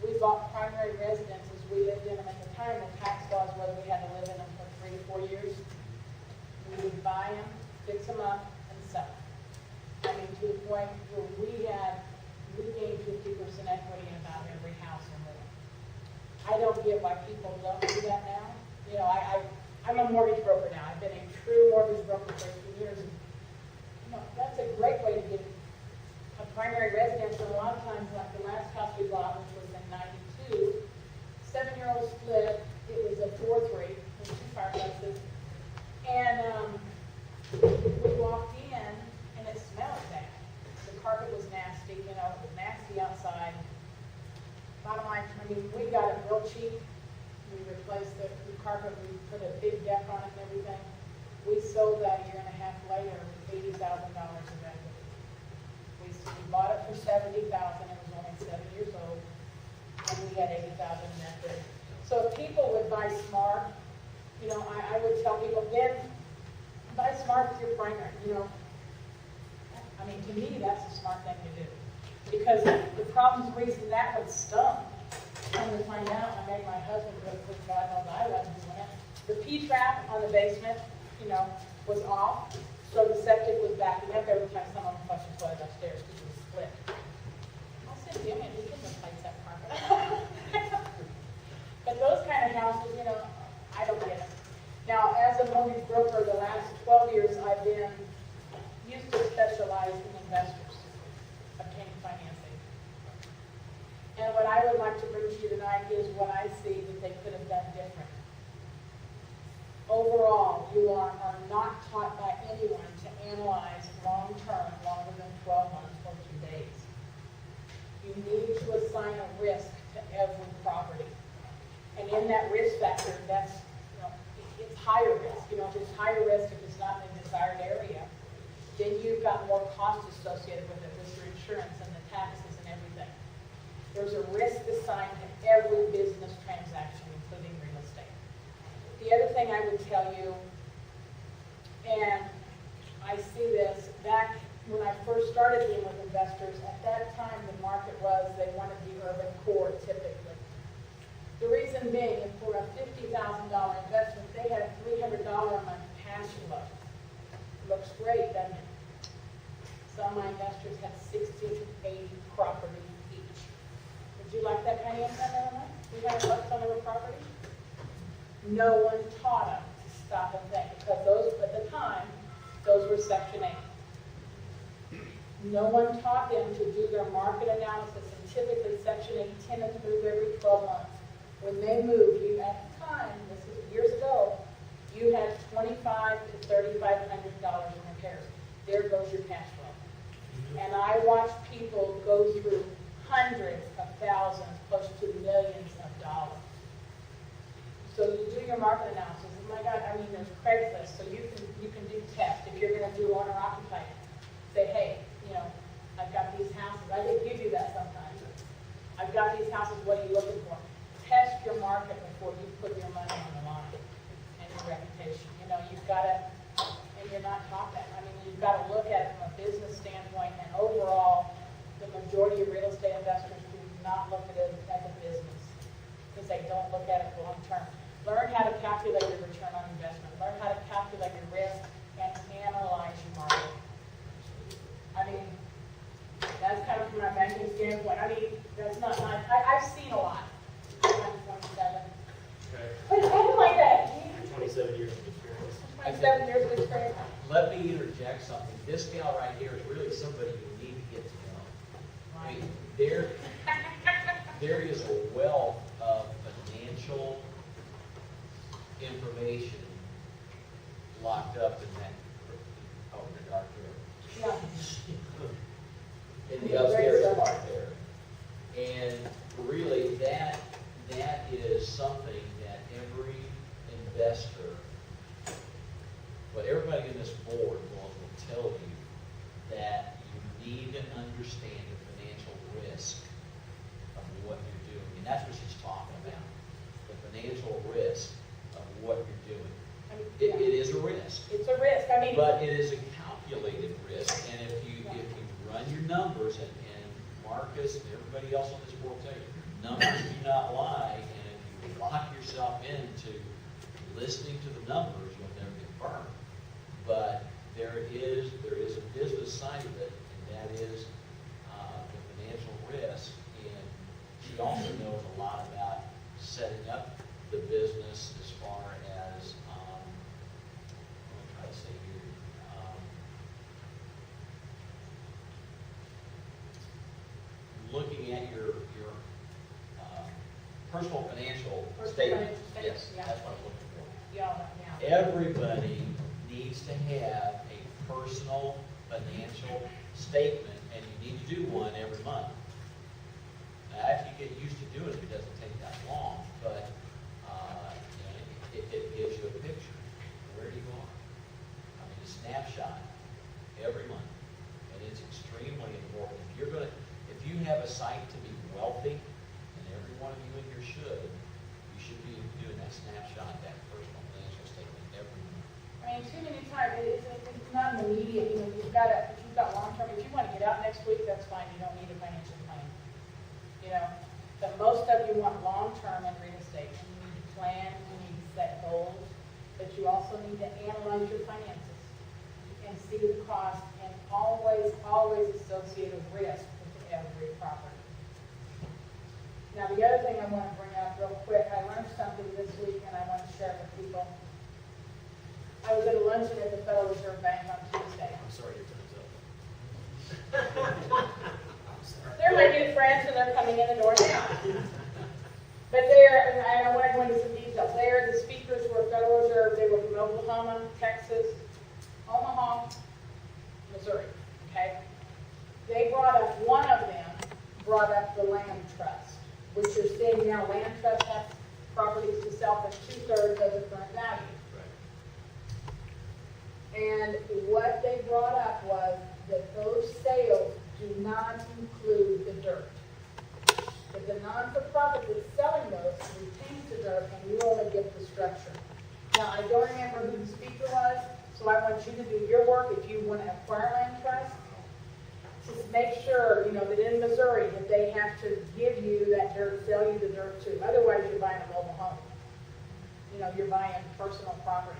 we bought primary residences. We lived in them at the time. The tax laws was we had to live in them for 3 to 4 years. We would buy them, fix them up, and sell them. I mean, to the point where we gained 50% equity in about every house in Roeland. I don't get why people don't do that now. I'm a mortgage broker now. I've been a true mortgage broker for 18 years. That's a great way to get a primary residence. And a lot of times, like the last house we bought, which was in 92, 7-year-old split. It was a 4-3 with 2 fireplaces. And we walked in, and it smelled bad. The carpet was nasty. It was nasty outside. Bottom line, we got it real cheap. We replaced the carpet. We put a big deck on it and everything. We sold that a year and a half later with $80,000 of equity. We bought it for $70,000. It was only 7 years old, and we had $80,000 in equity. So if people would buy smart, I would tell people, then buy smart with your primary. To me, that's a smart thing to do, because the problem's the reason that one stunk. Come to find out, I made my husband go put God knows I wasn't doing it. The P-trap on the basement, was off, so the septic was backing up every time someone flushed the toilet upstairs because it was split. I said, Jimmy, we can replace that carpet. But those kind of houses, I don't get it. Now, as a mortgage broker, the last 12 years, I've been used to specialize in investors obtaining financing. And what I would like to bring to you tonight is what I see that they could have done different. Overall, you are not taught by anyone to analyze long-term, longer than 12 months or 2 days. You need to assign a risk to every property. And in that risk factor, it's higher risk. If it's higher risk, if it's not in a desired area, then you've got more costs associated with it, with your insurance and the taxes and everything. There's a risk assigned to every business transaction, including real estate. The other thing I would tell you, and I see this back when I first started dealing with investors, at that time the market was they wanted the urban core typically. The reason being, for a $50,000 investment, they had $300 a month cash flow. Looks great, doesn't it? Some of my investors had 60 to 80 properties each. Would you like that kind of income every month? $800 on their property? No one taught them to stop and think, because those, at the time, those were Section 8. No one taught them to do their market analysis, and typically Section 8 tended to move every 12 months. When they moved, you at the time, this is years ago, you had $2,500 to $3,500 in repairs. There goes your cash flow. And I watched people go through hundreds of thousands, close to millions of dollars. So you do your market analysis. Oh my God, I mean, there's Craigslist, so you can do tests. If you're going to do owner occupied, say, hey, you know, I've got these houses. I think you do that sometimes. I've got these houses. What are you looking for? Test your market before you put your money on the line and your reputation. You know, you've got to, and you're not taught that. I mean, you've got to look at it from a business standpoint, and overall, the majority of real estate investors do not look at it as a business because they don't look at it long term. Learn how to calculate your return on investment. Learn how to calculate your risk and analyze your market. I mean, that's kind of from my banking standpoint. I mean, that's not my, I've seen a lot. I'm 27. Okay. But I don't like that. 27 years of experience. 27 years of experience. Let me interject something. This gal right here is really somebody you need to get to know. I mean, there is a wealth of financial information locked up in that, oh, in the dark room. Yeah. In the upstairs part there. And really, that is something that every investor, well, everybody in this board will tell you that you need to understand the financial risk of what you're doing. And that's what she's talking about, the financial risk of what you're doing. I mean, It is a risk. it's a risk. I mean, But it is a calculated risk, and if you run your numbers, and Marcus and everybody else on this board will tell you, numbers do not lie, and if you lock yourself into listening to the numbers, you'll never get burned. But there is a business side of it, and that is the financial risk, and she also knows a lot about setting up the business as far as, I'm trying to say here, looking at your personal financial statement. Yes, yeah. that's what I'm looking for. yeah. Everybody needs to have a personal financial statement, and you need to do one every month. Now, if you get used to doing it, it doesn't take that long, but it gives you a picture of where you are. I mean, a snapshot every month, and it's extremely important. If you have a sight to be wealthy, and every one of you in here you should be doing that snapshot, that personal financial statement every month. I mean, too many times, it's not an immediate, you know, if you've got long-term, if you want to get out next week, that's fine, you don't need a financial plan. You know, but most of you want long-term in real estate, and you need to plan, you need to set goals, but you also need to analyze your finances and see the cost, and always associate a risk with every property. Now, the other thing I want to bring up real quick, I learned something this week, and I want to share it with people. I was at a luncheon at the Federal Reserve Bank on Tuesday. I'm sorry, your time's up. They're my new friends, and they're coming in the door now. But they're, and I want to go into some details. The speakers were Federal Reserve. They were from Oklahoma, Texas, Omaha, Missouri. Okay? One of them brought up the land trust, which you're seeing now. Land trust has properties to sell for 2/3 of the current value. And what they brought up was that those sales do not include the dirt. But the non-for-profit that's selling those retains the dirt, and you only get the structure. Now, I don't remember who the speaker was, so I want you to do your work if you want to acquire land trust. Just make sure, you know, that in Missouri, that they have to give you that dirt, sell you the dirt too. Otherwise, you're buying a mobile home. You know, you're buying personal property.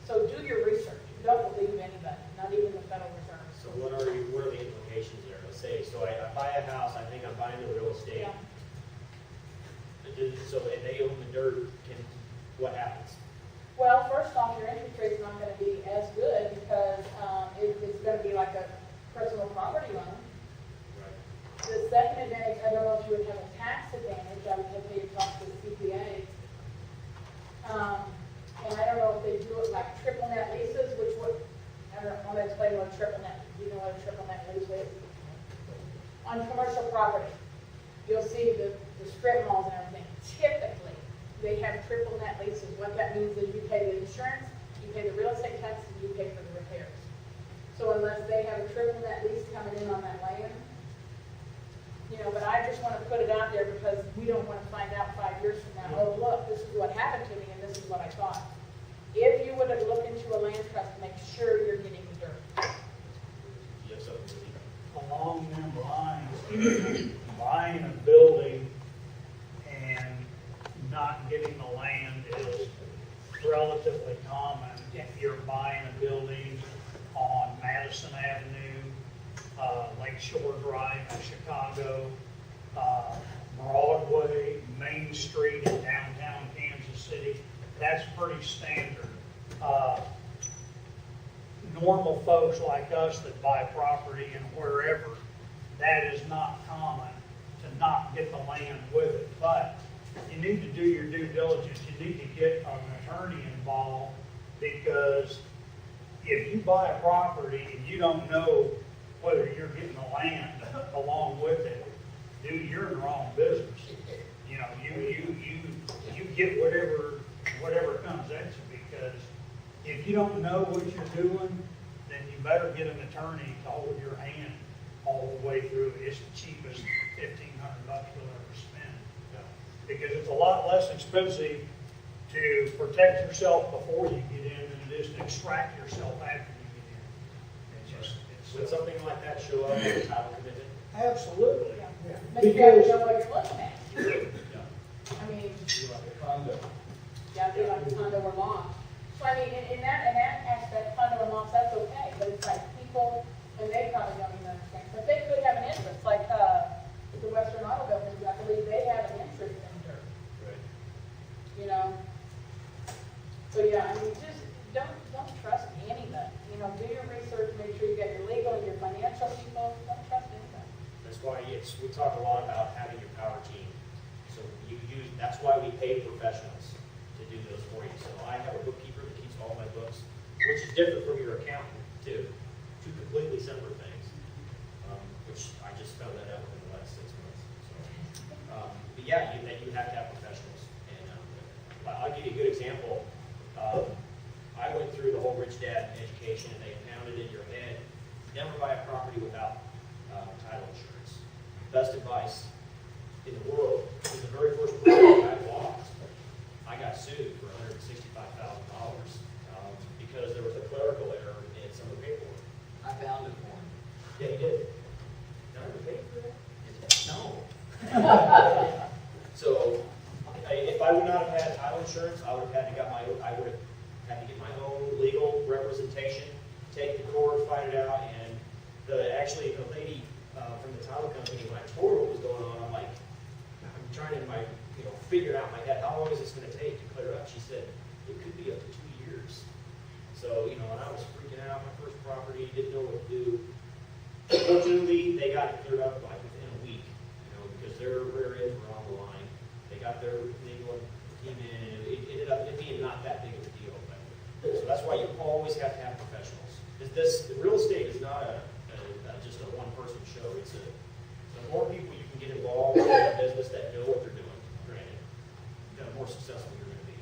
So do your research. Don't believe anybody, not even the Federal Reserve. So what are the implications there? Let's say, so I buy a house, I think I'm buying the real estate. Yeah. So dirt, what happens? Well, first off, your interest rate's not gonna be as good because, it's gonna be like a personal property loan. The second advantage, I don't know if you would have a tax advantage, I would have to talk to the CPA. And I don't know if they do it like triple net leases, which would, I don't know, I'm gonna explain what a triple net, do you know what a triple net lease is? On commercial property, you'll see the strip malls and everything, typically, they have triple net leases. What that means is you pay the insurance, you pay the real estate tax, and you pay for the repairs. So unless they have a triple net lease coming in on that land, but I just want to put it out there because we don't want to find out 5 years from now, oh, look, this is what happened to me and this is what I thought. If you would look into a land trust, make sure you're getting the dirt. Yes, sir. Along them lines, buying a building and not getting the land is relatively common. If you're buying a building on Madison Avenue, Lakeshore Drive in Chicago, Broadway, Main Street in downtown Kansas City, that's pretty standard. Normal folks like us that buy property and wherever, that is not common to not get the land with it. But you need to do your due diligence. You need to get an attorney involved, because if you buy a property and you don't know whether you're getting the land along with it, dude, you're in the wrong business. You get whatever comes at you, because if you don't know what you're doing, then you better get an attorney to hold your hand all the way through. It's the cheapest $1,500 you'll ever spend. Because it's a lot less expensive to protect yourself before you get in than it is to extract yourself after you get in. Would something like that show up in the title commitment? Absolutely. But you have to know what you're looking at. I mean, Like a condo. yeah, be like a condo or lot. So I mean, in that aspect, condo or lots, that's okay, but it's like people, and they probably don't even understand, but they could have an interest, like, the Western Auto Builders, I believe they have an interest in dirt. Right. So yeah, I mean, just don't trust anybody, do your research, make sure you get your legal and your financial people, don't trust anybody. That's why we talk a lot about having your power team. So that's why we pay professionals to do those for you. So I have a bookkeeper that keeps all my books, which is different from your accountant too. Two completely separate things, which I just found that out within the last 6 months. So, but yeah, you have to have professionals. And I'll give you a good example. I went through the whole Rich Dad education, and they pounded in your head, never buy a property without title insurance. Best advice in the world. It was the very first property I bought. I got sued for $165,000 because there was a clerical error in some of the paperwork. I found it for him. Yeah, you did. Did I ever pay for that? No. So, if I would not have had title insurance, I would have had to get my own legal representation, take it to court, fight it out, and actually the lady from the title company, when I told her what was going on, I'm trying to figure it out in my head, how long is this going to take to clear up? She said, it could be up to 2 years. So, and I was freaking out, my first property, didn't know what to do. Fortunately, they got it cleared up within a week, because their rear ends were on the line. They got their legal team in, and it ended up being not that big of a deal. So that's why you always have to have professionals. Real estate is not just a one-person show. The more people you can get involved in a business that know what they're doing, granted, the more successful you're going to be.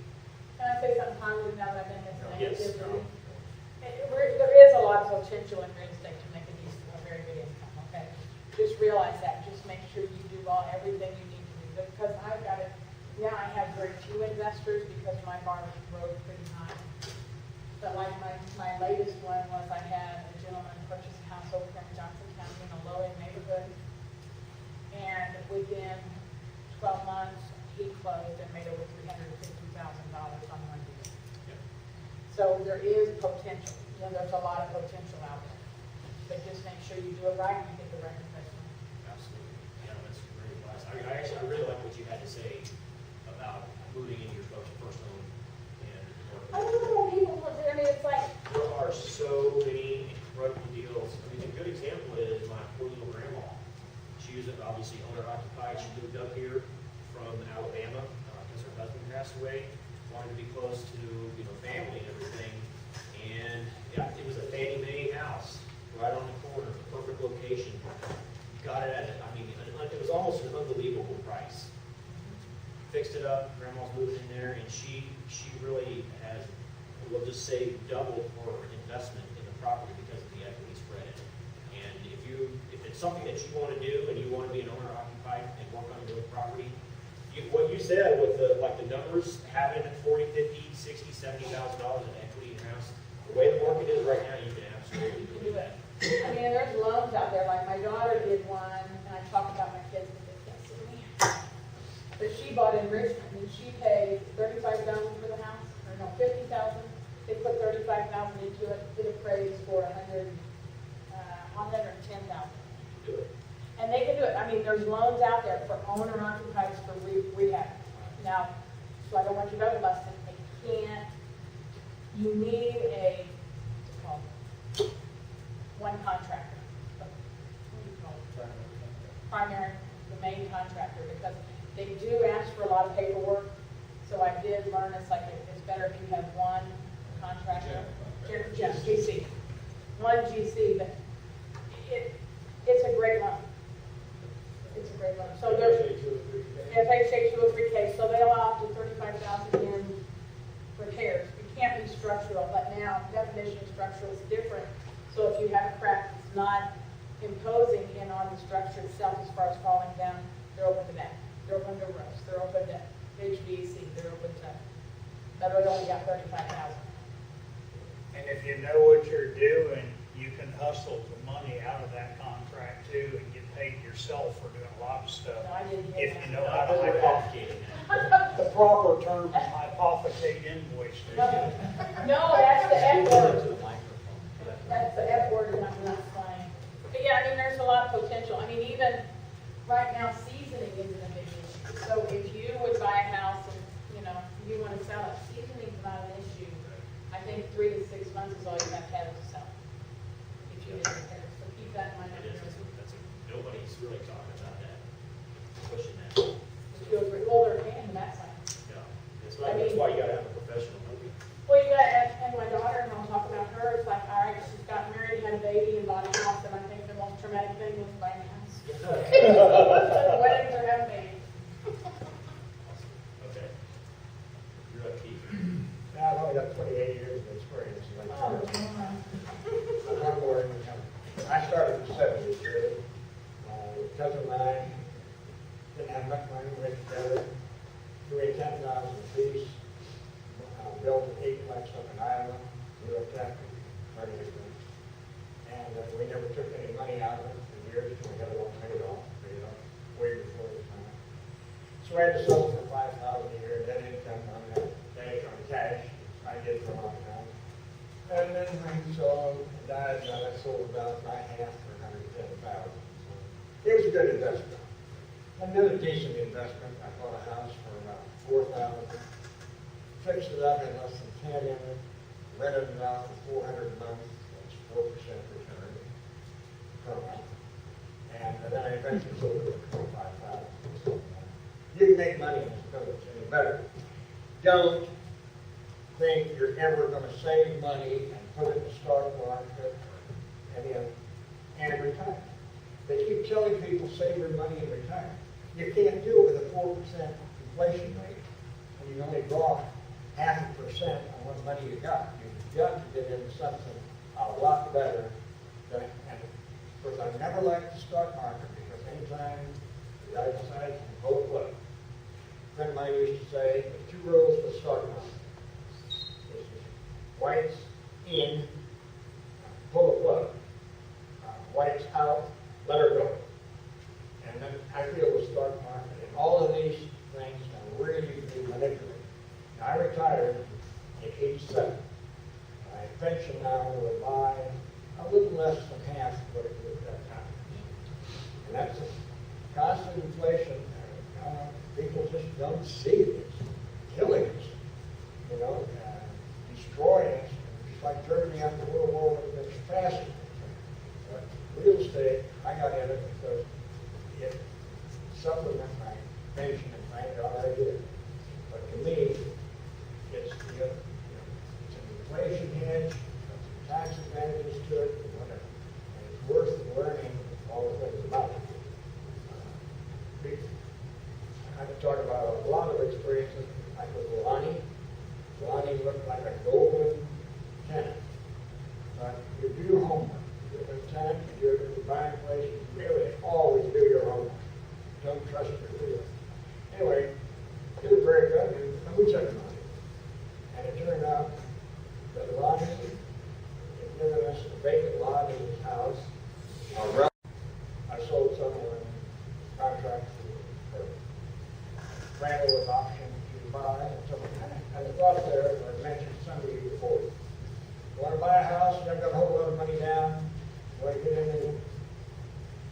Can I say something positive now that I've been here? Yes. There is a lot of potential in real estate to make a very good income, okay? Just realize that. Just make sure you do everything you need to do. Because I've got it, now I have very few investors because my bar rose pretty high. But like my latest one was I had a gentleman purchase a house over in Johnson County in a low-end neighborhood. And within 12 months, he closed and made over $350,000 on one deal. Yeah. So there is potential. There's a lot of potential out there. But just make sure you do it right and you get the right professional. Absolutely. Yeah, that's great advice. I really like what you had to say about moving occupied. She moved up here from Alabama because her husband passed away. Wanted to be close to, family and everything. And yeah, it was a Fannie Mae house right on the corner, perfect location. Got it at, it was almost an unbelievable price. Fixed it up, grandma's moved in there, and she really has, we'll just say, doubled her investment in the property because of the equity spread in it. And if it's something that you want to do and you want to be an owner occupied and work on your property, what you said with the numbers, having $40,000, $50,000, $60,000, $70,000 in equity in your house, the way the market is right now, you can absolutely do that. I mean, there's loans out there, like my daughter did one, and I talk about my kids, but they can't see me. But she bought in Richmond, and she paid $35,000 for the house, or no, $50,000. They put $35,000 into it, it appraised for $110,000. Do it. And they can do it. I mean, there's loans out there for owner occupied for rehab. Now, so I don't want you to go to Buston. They can't. You need a, what's it called? One contractor. What do you call it? Primary, the main contractor, because they do ask for a lot of paperwork. So I did learn it's better if you have one contractor. Yeah, GC. One GC, but it's a great loan. It's a great loan. So there's FHA 203K, so they allow up to $35,000 in repairs. It can't be structural, but now definition of structural is different. So if you have a crack, it's not imposing in on the structure itself as far as falling down. They're open to that. They're open to roofs. They're open to HVAC. They're open to. But we only got $35,000. And if you know what you're doing, you can hustle the money out of that contract too and get paid yourself for doing a lot of stuff. No, I didn't If get you that. know how to hypothecate. The proper term is hypothecate invoice. No, that's the F word. To the microphone. That's the F word, and I'm not saying. But yeah, I mean, there's a lot of potential. I mean, even right now, seasoning isn't a big issue. So if you would buy a house and, you want to sell it, seasoning's not an issue. I think 3 to 6 months is all you have to have to sell. If you did repairs. So keep that in mind. Nobody's really talking about that, pushing that. Well, they're paying that side. Yeah. That's why you gotta have a professional movie. Well, you got, and my daughter, and I'll talk about her, it's like, all right, she's got married, had a baby, and bought a house, and I think the most traumatic thing was buying a house. Weddings or having babies. Okay. You're up, Keith. Now, I've only got 28 years of experience. Oh, I'm more in the company. I started in the 70s, really. A cousin of mine didn't have much money, we went together, doing 10,000 apiece, built an 8-plex up in Iowa, New York, and we never took any money out of it for years until we got it all paid off, way before the time. So I had to sell it for $5,000 a year, net income on that day on cash. I did for a long time. And then when he sold and died, I sold about my half for $110,000. So it was a good investment. Another decent investment. I bought a house for about $4,000. Fixed it up in less than 10 in it. Rented it out for $400 a month. That's 4% return per month. And then I eventually sold it for $25,000. You can make money because it's any better. Don't think you're ever going to save money and put it in the stock market and retire. They keep telling people save your money and retire. You can't do it with a 4% inflation rate when you only draw 0.5% on what money you got. You've got to get into something a lot better than, and of course I never liked the stock market because anytime the guy decides to pull a plug. A friend of mine used to say, the 2 rules for the stock market. Whites in, pull the plug. Whites out, let her go. And then I feel the stock market and all of these things can really be manipulated. Now, I retired at 87. My pension now will buy a little less than half of what it was at that time. And that's a constant inflation. People just don't see it. It's killing us. Destroying us. Just like Germany after World War with the capacity. But real estate, I got in it because supplement my pension and my, it already did. But to me, it's, it's an inflation hedge, some tax advantages to it, and whatever. And it's worth learning all the things about it. I could talk about a lot of experiences, like with Lonnie. Lonnie looked like a golden tenant. But you do your homework. If it's tenant, you're buying a place, you really always do your homework. Don't trust your feelings. Anyway, it was very good, and we took him on it. And it turned out that Lonnie had given us a vacant lot in his house. I sold someone contract for rental with option to buy, and the thought there, I mentioned somebody before. You want to buy a house, you haven't got a whole lot of money down, you want to get in there.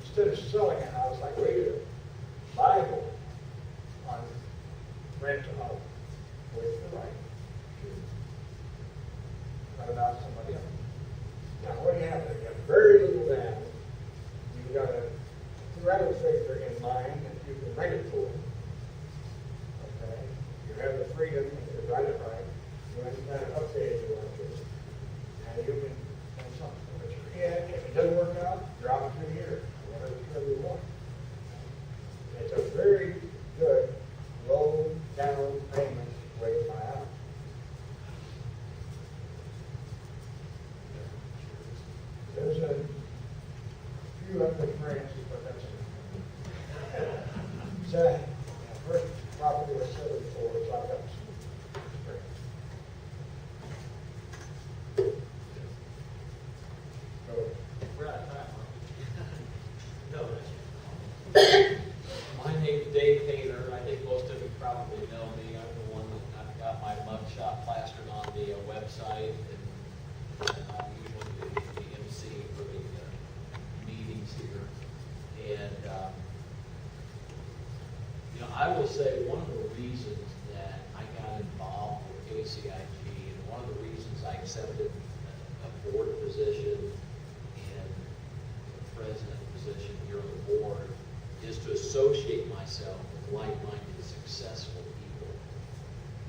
Instead of selling a house like we do, buy one on rent to own with the right to rent it out to somebody else. Now, what do you have there? You have very little down. You've got a rental figure in mind that you can rent it for. Okay? You have the freedom to write it right. You want to kind of update it you want to. And you can, and something. But if it doesn't work out, drop it 2 years. Whatever you want. It's a very good, low down payment way to buy out. There's a few other experiences, but that's it. So, first property was 74, so I got some experience. So, We're out of time, huh? My name's Dave Taylor. I think most of you probably know me. I'm the one that I've got my mugshot plastered on the website, and I'm usually the MC for the meetings here. And I will say one of the reasons that I got involved with KCIG, and one of the reasons I accepted a board position and the president position here on the board, is to associate myself with like-minded, successful people,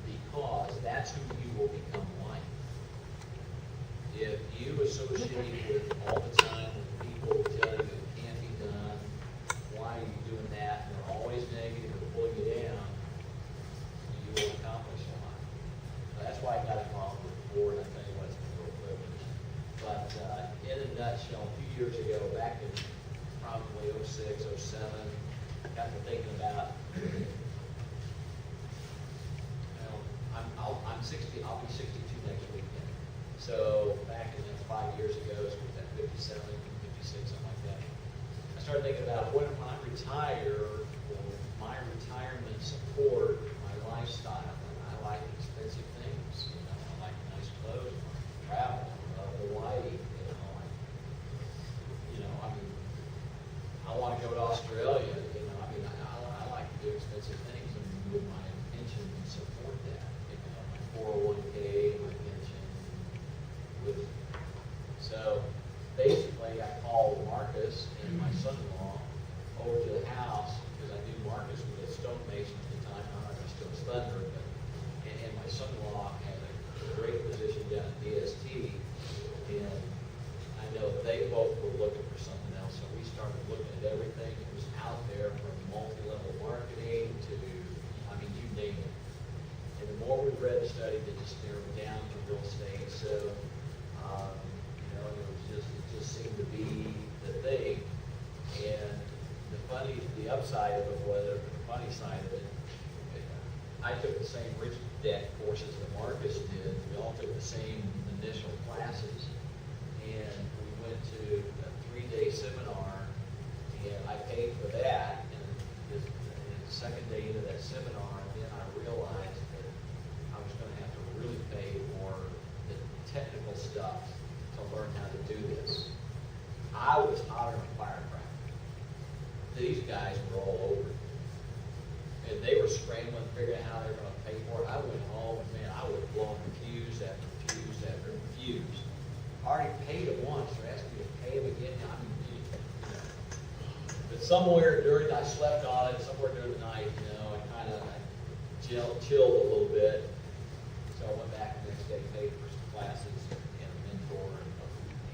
because that's who you will become like. If you associate with all the time with people who tell you it can't be done, why are you doing that, and they're always negative or pulling you down, you will accomplish a lot. So that's why I got involved with the board. I tell you what, it's been a real privilege. But in a nutshell, a few years ago, back in probably 06, 07, got to thinking about, I'm 60, I'll be 62 next weekend. So back in 5 years ago, so was that 57, 56, something like that. I started thinking about when I retire, my retirement support, my lifestyle. And I like expensive things, I like nice clothes, I like to travel, I love Hawaii, I want to go to Australia, I like to do expensive things, and with my pension and support that, my 401k, my pension, so basically I called Marcus and my son-in-law over to the house, because I knew Marcus was a stonemason at the time, I don't know if he's still a stunner, but, and my son-in-law had a great position down at DST, and I know they both were looking for something else, so we started looking at everything that was out there, from multi-level marketing to, you name it. And the more we read the study, it just narrowed down to real estate. So, it just seemed to be the thing. And the upside of it was, the funny side of it, I took the same rich dad courses that Marcus did. We all took the same initial classes. And we went to a 3-day seminar, and I paid for that. And the second day into that seminar, then I realized that I was going to have to really pay for the technical stuff to learn how to do this. I was hotter than a firecracker. These guys were all over it. And they were scrambling, figuring out how they were going to pay for it. I went home, and man, I was blowing fuse after fuse after fuse. I already paid them once. They're asking me to pay them again. The But somewhere during, I slept on it, somewhere during the night, you know, I kind of chilled a little bit. So I went back the next day, paid for some classes and a mentor.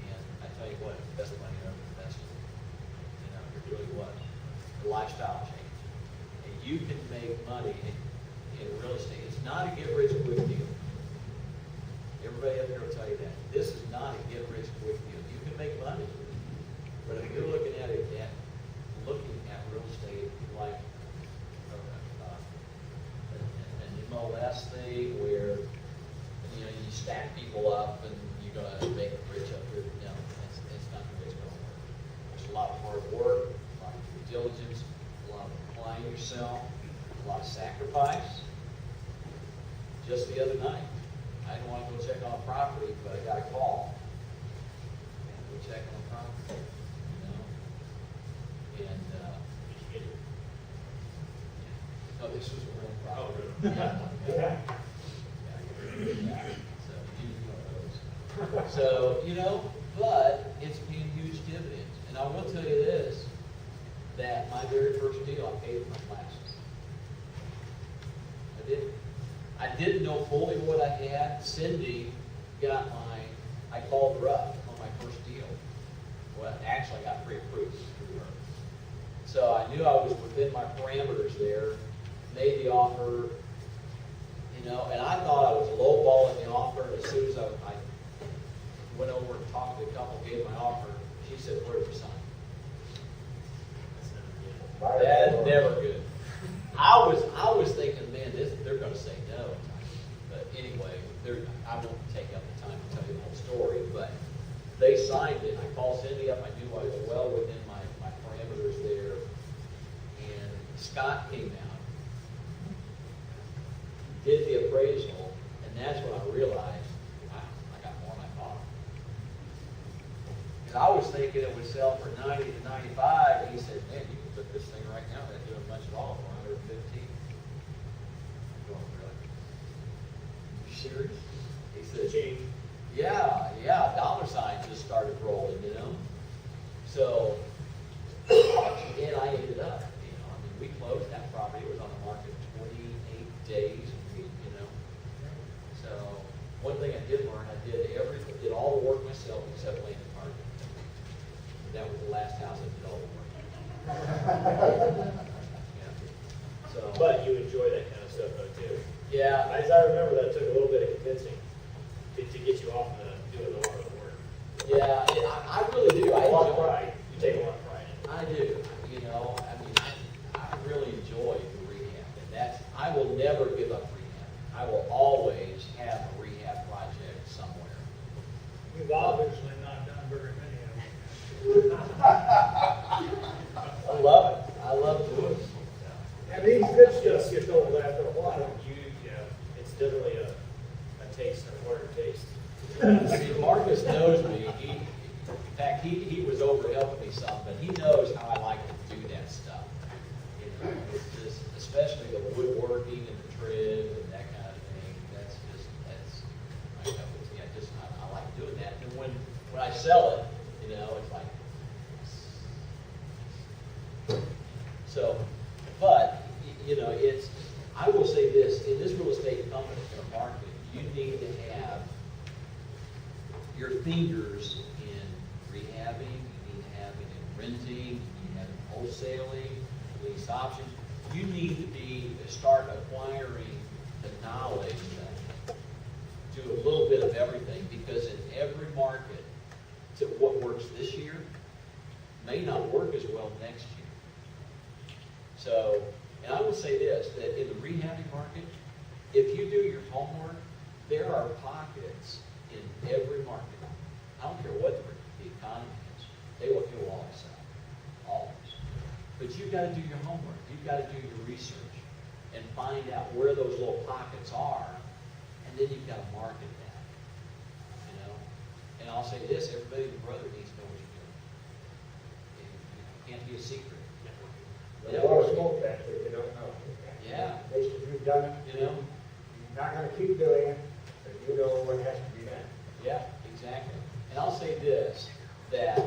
And I tell you what, it's the best money I've ever invested. You know, it really was. The lifestyle change. And you can make money in real estate. It's not a get-rich-quick deal. Everybody up here will tell you that. This is not a get-rich-quick deal. You can make money. But if you're looking at it looking at real estate like an MLS thing where you know you stack people up and you're gonna make it rich up here. No, it's not the way it's gonna work. There's a lot of hard work, a lot of due diligence, a lot of applying yourself, a lot of sacrifice. Just the other night, I didn't want to go check on a property, but I got a call. And go check on a property. And, no, this was a real problem. Oh, really? Yeah. So, you know, but it's paying huge dividends. And I will tell you this, that my very first deal, I paid for my classes. I did. I didn't know fully what I had. Cindy got I called her up on my first deal. Well, actually, I got pre-approved through her. So I knew I was within my parameters there, made the offer, you know, and I thought I was lowballing the offer. As soon as I went over and talked to the couple, gave my offer, she said, "Where's your son?" That's never good. I was thinking, man, they're going to say no. But anyway, I won't take up the time to tell you the whole story, but they signed it. I called Cindy up. I knew I was well within my parameters there. And Scott came out, did the appraisal, and that's when I realized, wow, I got more than I thought. Because I was thinking it would sell for 90 to 95, and he said, man, you can put this thing right now, that's doing much at all, for 115. I'm going, really? You serious? He said, yeah, dollar sign just started rolling, you know? So, and I ended up, you know, I mean, we closed that property. It was on the market 28 days, you know. So, one thing I did learn, I did all the work myself except land and parking. That was the last house I did all the work. Yeah. So, But you enjoy that kind of stuff though too. yeah, As I remember, that took a little bit of convincing to get you off doing the hard work. yeah, I really do. I A lot of enjoy pride. You take a lot of pride in it. I do, you know, I mean, I really enjoy the rehab, and I will never give up rehab. I will always have a rehab project somewhere. We've obviously not done very many of them. I love it. I love doing it. And these good stuff gets old after a while. It's definitely a taste, an order taste. See, Marcus knows me. In fact, he was over helping me some, but he knows how I like to do that stuff. You know, it's just, especially the woodworking and the trim and that kind of thing. That's my cup of tea. I like doing that. And when I sell it, you know, it's like. So, but you know, I will say this: in this real estate company or market, you need to have your fingers in rehabbing, you need to have it in renting, you need to have it in wholesaling, lease options. You need to start acquiring the knowledge that do a little bit of everything, because in every market, what works this year may not work as well next year. So, and I will say this, that in the rehabbing market, if you do your homework, there are pockets in every market. I don't care what the economy is. They will always sell. Always. But you've got to do your homework. You've got to do your research and find out where those little pockets are, and then you've got to market that. You know? And I'll say this, everybody and brother needs to know what you're doing. It can't be a secret. There's a lot of smoke back there, you don't know. Yeah. At least if you've done it, You know? you're not gonna keep doing it, but you know what has to be done. Yeah, exactly. And I'll say this, that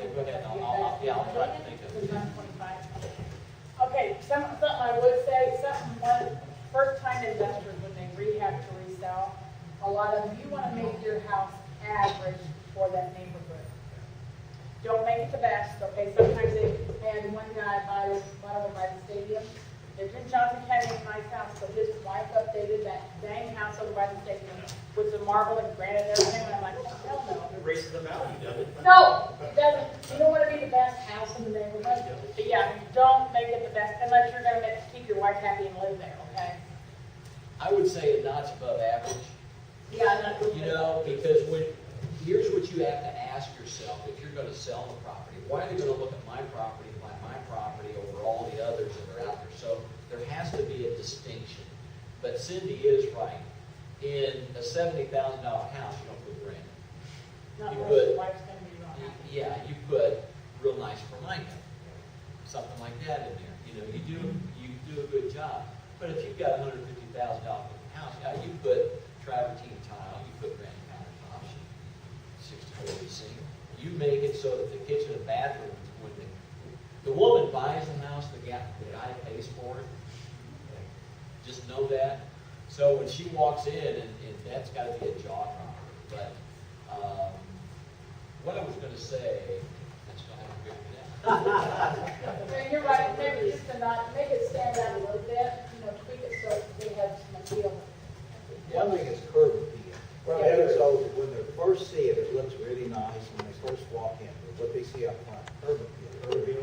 Yeah, go ahead. I'll try to think of it. It's not 25. Okay, something I would say, first-time investors, when they rehab to resell, a lot of them, you want to make your house average for that neighborhood. Don't make it the best, okay? Sometimes they had one guy buy one by the stadium. Lived in Johnson County, a nice house, but his wife updated that dang house over by the stadium with the marble and granite and everything. And I'm like, oh, hell no. It raises the value, doesn't it? No, it doesn't. You don't want to be the best house in the neighborhood. But yeah, don't make it the best unless you're going to keep your wife happy and live there, okay? I would say a notch above average. Yeah, not good. You know, because here's what you have to ask yourself if you're going to sell the property. Why are they going to look at my property over all the others that are out there? So there has to be a distinction. But Cindy is right. In a $70,000 house, you don't put rent. Not You where put- your wife's going to be wrong. Yeah, you put real nice formica, something like that in there. You know, you do a good job. But if you've got $150,000 house, yeah, you put travertine tile, you put granite countertops, 60/40 sink. You make it so that the kitchen and bathroom, when the woman buys the house, the guy pays for it. Just know that. So when she walks in, and that's got to be a jaw dropper. But what I was going to say, I still haven't figured it out. And you're right, maybe just to not, make it stand out a little bit, tweak it so they have some appeal. One thing is curb appeal. Well, And so when they first see it, it looks really nice when they first walk in, but what they see up front, curb appeal.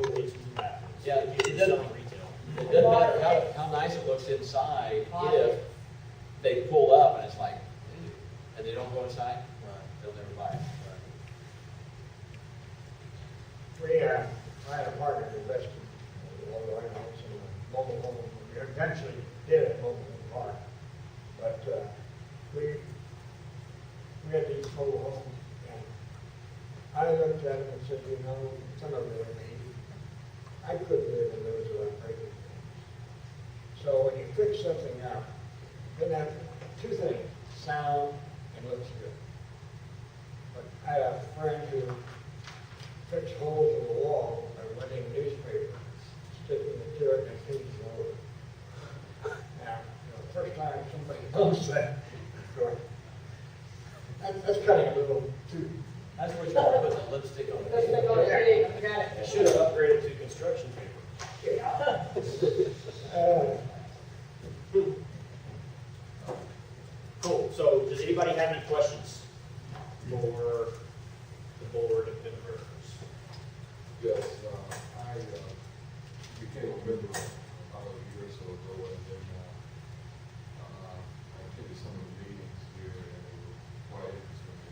Yeah, it doesn't matter how nice it looks inside if they pull up and it's like, "Ew," and they don't go inside, they'll never buy it. I had a partner who invested in a White House and a mobile home. We eventually did a mobile home park. But we had these mobile homes, and I looked at them and said, some of them are amazing. I couldn't live in those without breaking things. So when you fix something up, then have two things, sound and looks good. But I had a friend who fixed holes in the wall by running newspaper, sticking the dirt and painting over. Now, first time somebody does that, that's cutting a little too. That's where you want to put the lipstick on Let's it. take on the day, I got it. I should have upgraded to construction paper. Cool, so does anybody have any questions for the board of members? Yes, I became a member about a year or so ago, and then I attended some of the meetings here, and they were quite interesting.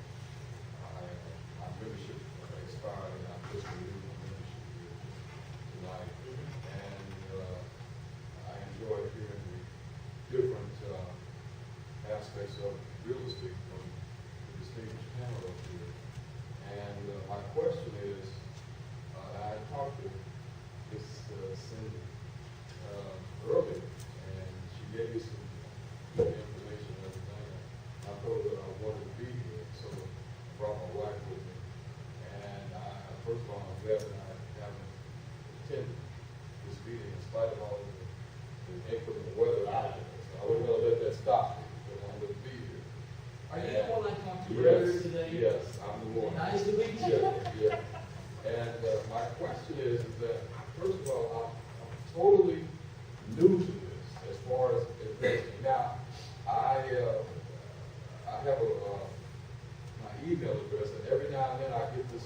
My membership expired, and I'm just renewing my membership here tonight. And I enjoy hearing the different aspects of real estate from the distinguished panel up here. And my question is, I talked to Miss Cindy earlier, and she gave me some good information and everything. I told her I wanted to be here, so I brought my wife with me. And first of all, I'm glad that I haven't attended this meeting in spite of all the inclement weather out there. So I wasn't going to let that stop me, but I wanted to be here. Are you the one I talked to Yes, earlier today? yes, I'm the one. Nice to meet you. Yeah. And my question is that, first of all, I'm totally new to this as far as investing. Now, I have my email address, and every now and then I get this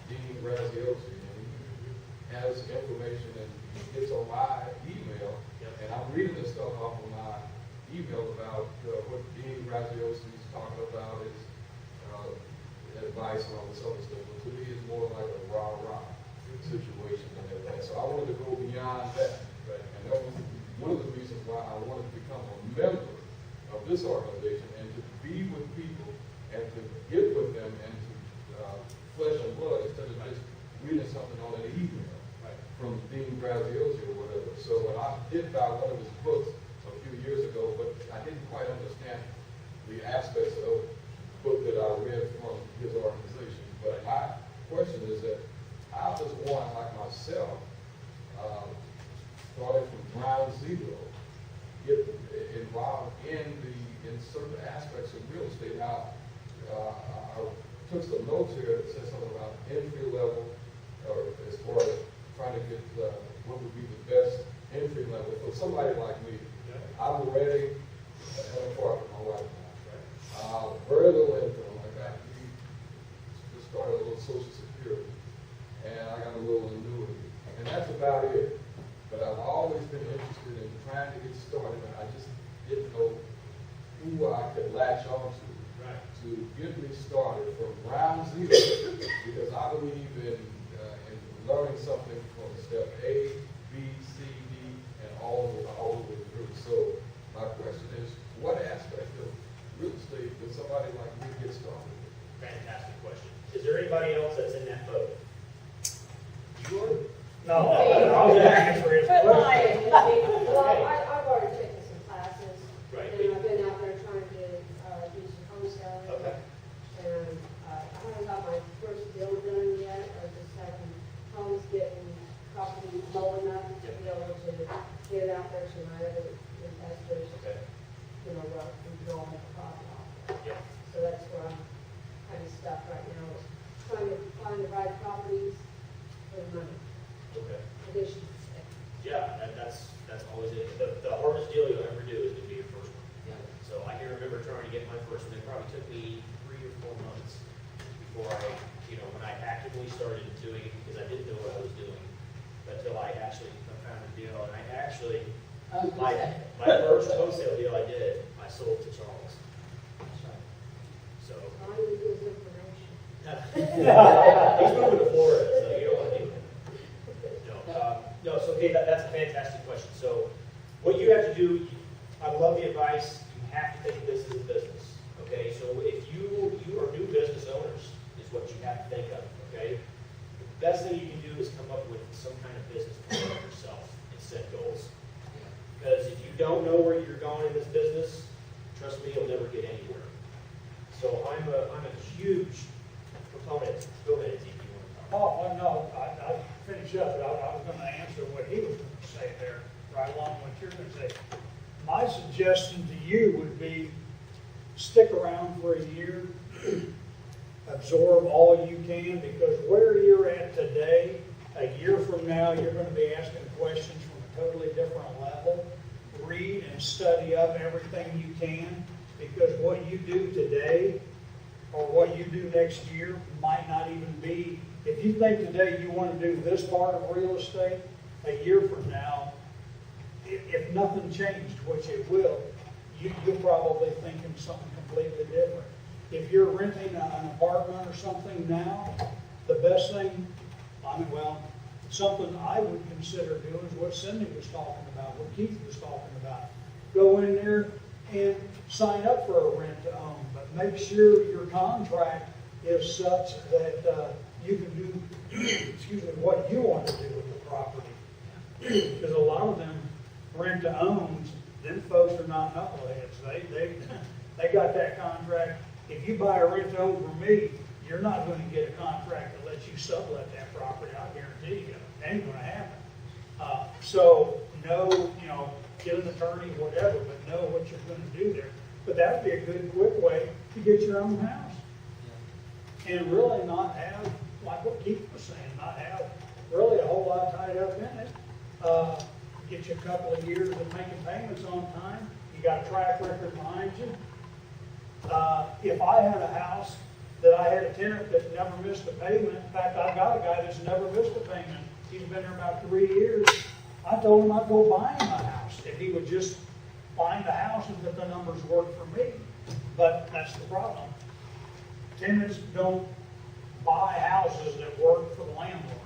Dean Graziosi, and he has information, and he gets on my email, and I'm reading this stuff off of my email about what Dean Graziosi is talking about, his advice and all this other stuff. But to me, it's more like a rah-rah situation and everything. So I wanted to go beyond that. And that was one of the reasons why I wanted to become a member of this organization and to be with people and to get with them and to flesh and blood instead of just reading something on an email from Dean Graziosi or whatever. So when I did buy one of his books a few years ago, but I didn't quite understand the aspects of the book that I read from his organization. But I question is that how does one like myself, starting from ground zero, get involved in certain aspects of real estate? Now, I took some notes here that said something about entry level, or as far as trying to get what would be the best entry level for somebody like me. I'm ready to have a partner, my wife and I. Very little income. We just started a little Social Security, and I got a little annuity, and that's about it. But I've always been interested in trying to get started, and I just didn't know who I could latch on to get me started from ground zero, because I believe in learning something from step A, B, C, D, and all the way through. So my question is, what aspect of real estate would somebody like me get started with? Fantastic question. Is there anybody else that's in that boat? You are? No, I was going to answer his Quit question. lying. Well, I've already taken some classes, Right. and I've been out there trying to do some home selling. Okay. And I haven't got my first deal done yet, I just having homes getting property low enough to be able to get out there to my other investors, Okay. you know, withdraw the profit off. Yeah. So that's where I'm kind of stuck right now, is trying to find the right properties for the money. Okay. Additions. Yeah, that's always it. The hardest deal you'll ever do is to be your first one. Yeah. So I can remember trying to get my first one. It probably took me 3 or 4 months before when I actively started doing it, because I didn't know what I was doing, until I actually found a deal. And I actually, my first wholesale deal I did, I sold to Charles. So. I need his information. He's moving to Florida, so you don't want to do it. No, so okay, that's a fantastic question. So what you have to do, I love the advice, you have to think of this as a business, okay? So if you are new business owners, is what you have to think of, okay? The best thing you can do is come up with some kind of business plan for yourself and set goals. Because if you don't know where you're going in this business, trust me, you'll never get anywhere. So I'm a huge proponent. Go ahead, Zeke, you want to talk. Oh, well, no, I'll finish up, but I was going to answer what he was going to say there, right along with what you're going to say. My suggestion to you would be stick around for a year, absorb all you can, because where you're at today, a year from now, you're going to be asking questions from a totally different level. Read and study up everything you can, because what you do today or what you do next year might not even be. If you think today you want to do this part of real estate, a year from now, if nothing changed, which it will, you're probably thinking something completely different. If you're renting an apartment or something now, the best thing, something I would consider doing is what Cindy was talking about, what Keith was talking about. Go in there and sign up for a rent to own, but make sure your contract is such that you can do, what you want to do with the property. Because a lot of them rent to owns, them folks are not knuckleheads. They got that contract. If you buy a rent to own from me, you're not going to get a contract that lets you sublet that property. I guarantee you, it ain't going to happen. So know, get an attorney, whatever, but know what you're going to do there. But that would be a good, quick way to get your own house. And really not have, like what Keith was saying, not have really a whole lot tied up in it. Get you a couple of years of making payments on time. You got a track record behind you. If I had a house that I had a tenant that never missed a payment, in fact, I've got a guy that's never missed a payment. He's been there about 3 years. I told him I'd go buy him a house if he would just find a house and that the numbers work for me. But that's the problem. Tenants don't buy houses that work for the landlord.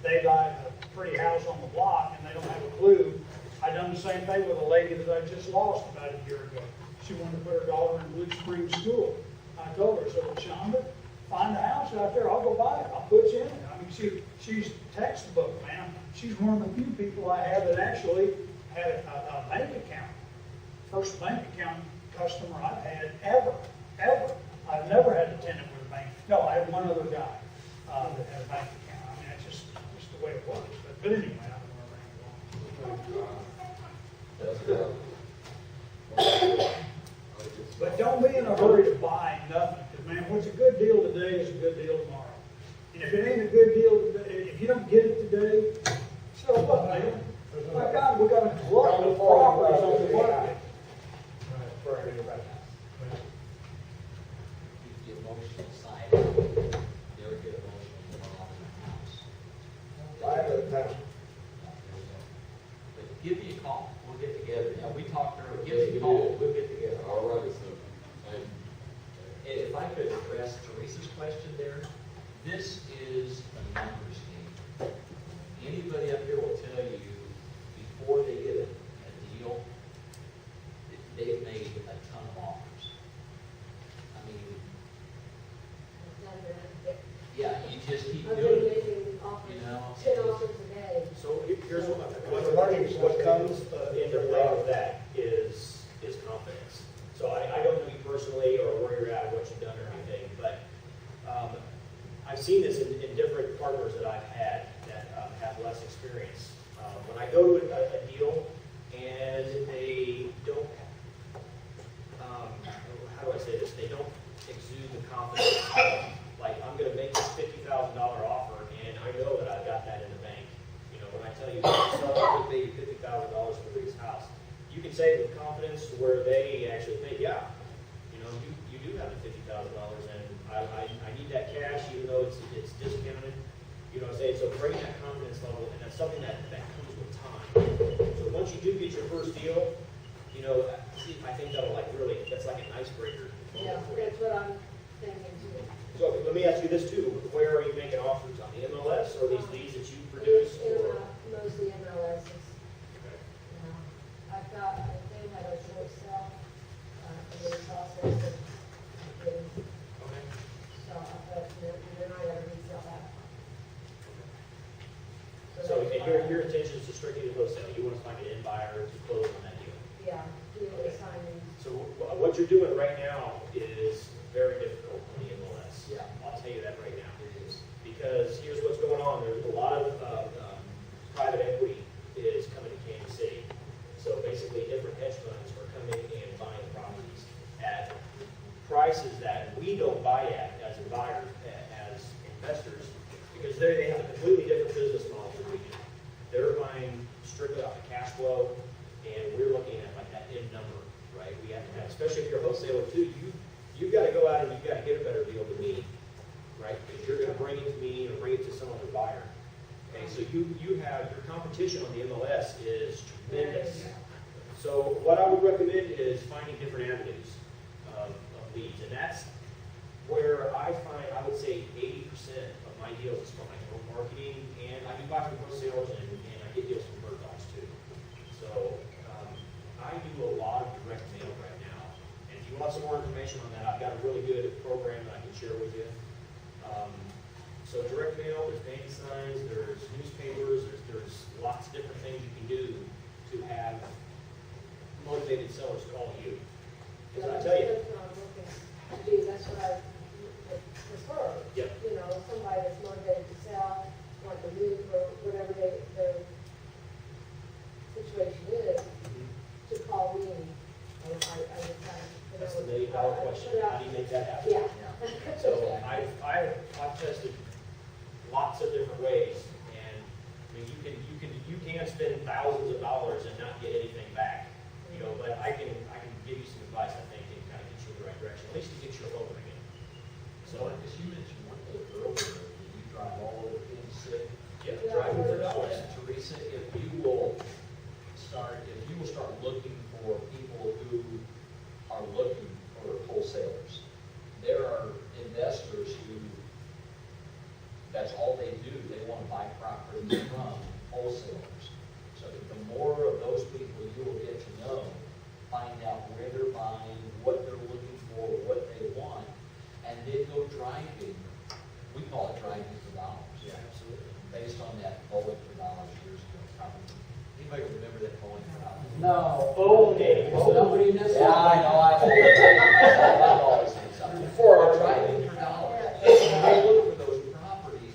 They buy a pretty house on the block and they don't have a clue. I done the same thing with a lady that I just lost about a year ago. She wanted to put her daughter in Blue Spring School. I told her, I said, well, Shonda, find a house out there. I'll go buy it. I'll put you in it. I mean, she's textbook, man. She's one of the few people I have that actually had a bank account. First bank account customer I've had ever. I've never had a tenant with a bank. No, I had one other guy. that had a bank account. I mean, that's just the way it was. But anyway, I don't know where I'm going. But don't be in a hurry to buy nothing, because man, what's a good deal today is a good deal tomorrow. And if it ain't a good deal today, if you don't get it today, so what, man? My God, we got a glut of properties on the market. For everybody. You get emotional side, they'll get emotional involved in the house. Buy it at a time. But give me a call, we'll get together. Now, we talked earlier, give me a call, we'll get together. All right, so, thank you. And if I could address Teresa's question there, this is a numbers game. Anybody up here will tell you, before they get a deal, they've made a ton of offers. I mean, yeah, you just keep I've been doing it, making offers, you know? 10 offers a day. So here's what comes into play with that is confidence. So I don't know you personally or where you're at, what you've done or anything, but I've seen this in different partners that I've had that have less experience. When I go to a deal and they don't, how do I say this? They don't exude the confidence of, like, I'm going to make this $50,000 offer and I know that I've got that in the bank. You know, when I tell you, someone paid you $50,000 for this house, you can say it with confidence to where they actually think, yeah, you know, you do have the $50,000 and I need that cash even though it's discounted. You know what I'm saying? So bring that confidence level, and that's something that comes with time. So once you do get your first deal, you know, I think that'll that's like an icebreaker. Yeah, that's what I'm thinking too. So let me ask you this too, where are you making offers, on the MLS or these leads that you produce? Or? Mostly MLSs. I think had a short sale, in the process of getting, Okay. so I thought, then I gotta resell that. So and your intention is to strictly to wholesale, you want to find an end buyer to close on that deal? Yeah, deal is signing. So what you're doing right now is very difficult on the MLS. Yeah. I'll tell you that right now. It is. Because here's what's going on. There's a lot of private equity is coming to Kansas City. So basically different hedge funds are coming and buying properties at prices that we don't buy at as a buyer, as investors, because they have a completely different business model than we do. They're buying strictly off of cash flow, and we're looking at like that end number, right? We have to have, especially if you're a wholesaler too, you've got to go out and you've got to get a better deal than me, right? Because you're going to bring it to me or bring it to some other buyer. Okay, so you have, your competition on the MLS is tremendous. So what I would recommend is finding different avenues of leads, and that's where I find, I would say 80% of my deals is from my own marketing, and I do buy from wholesalers, and I get deals from bird dogs too. So I do a lot of direct mail right now, and if you want some more information on that, I've got a really good program that I can share with you. So direct mail, there's bank signs, there's newspapers, there's lots of different things you can do to have motivated sellers call you. Because I tell you, That's what I'm looking to do, that's what I prefer. Yep. You know, somebody that's motivated to sell, want to move, or whatever their situation is, to call me. And I just kind of. that's the $1 million question. How do you make that happen? Yeah. So I've tested lots of different ways, and I mean you can spend thousands of dollars and not get anything back, you know. But I can give you some advice, I think, and kind of get you in the right direction, at least to get your phone ringing. So, as you mentioned one thing earlier, you drive all over Kansas City. Yeah, Yeah. driving for dollars. Teresa, if you will start looking for people who are looking for wholesalers, there are investors who, that's all they do. They want to buy properties from wholesalers. So the more of those people you will get to know, find out where they're buying, what they're looking for, what they want, and then go driving. We call it driving for dollars. Yeah, absolutely. Based on that bowling for dollars years ago, probably. Anybody remember that bowling for dollars? No. Phone games. Nobody in this. Yeah, I know. I've always said something. For our Driving for dollars. They look for those properties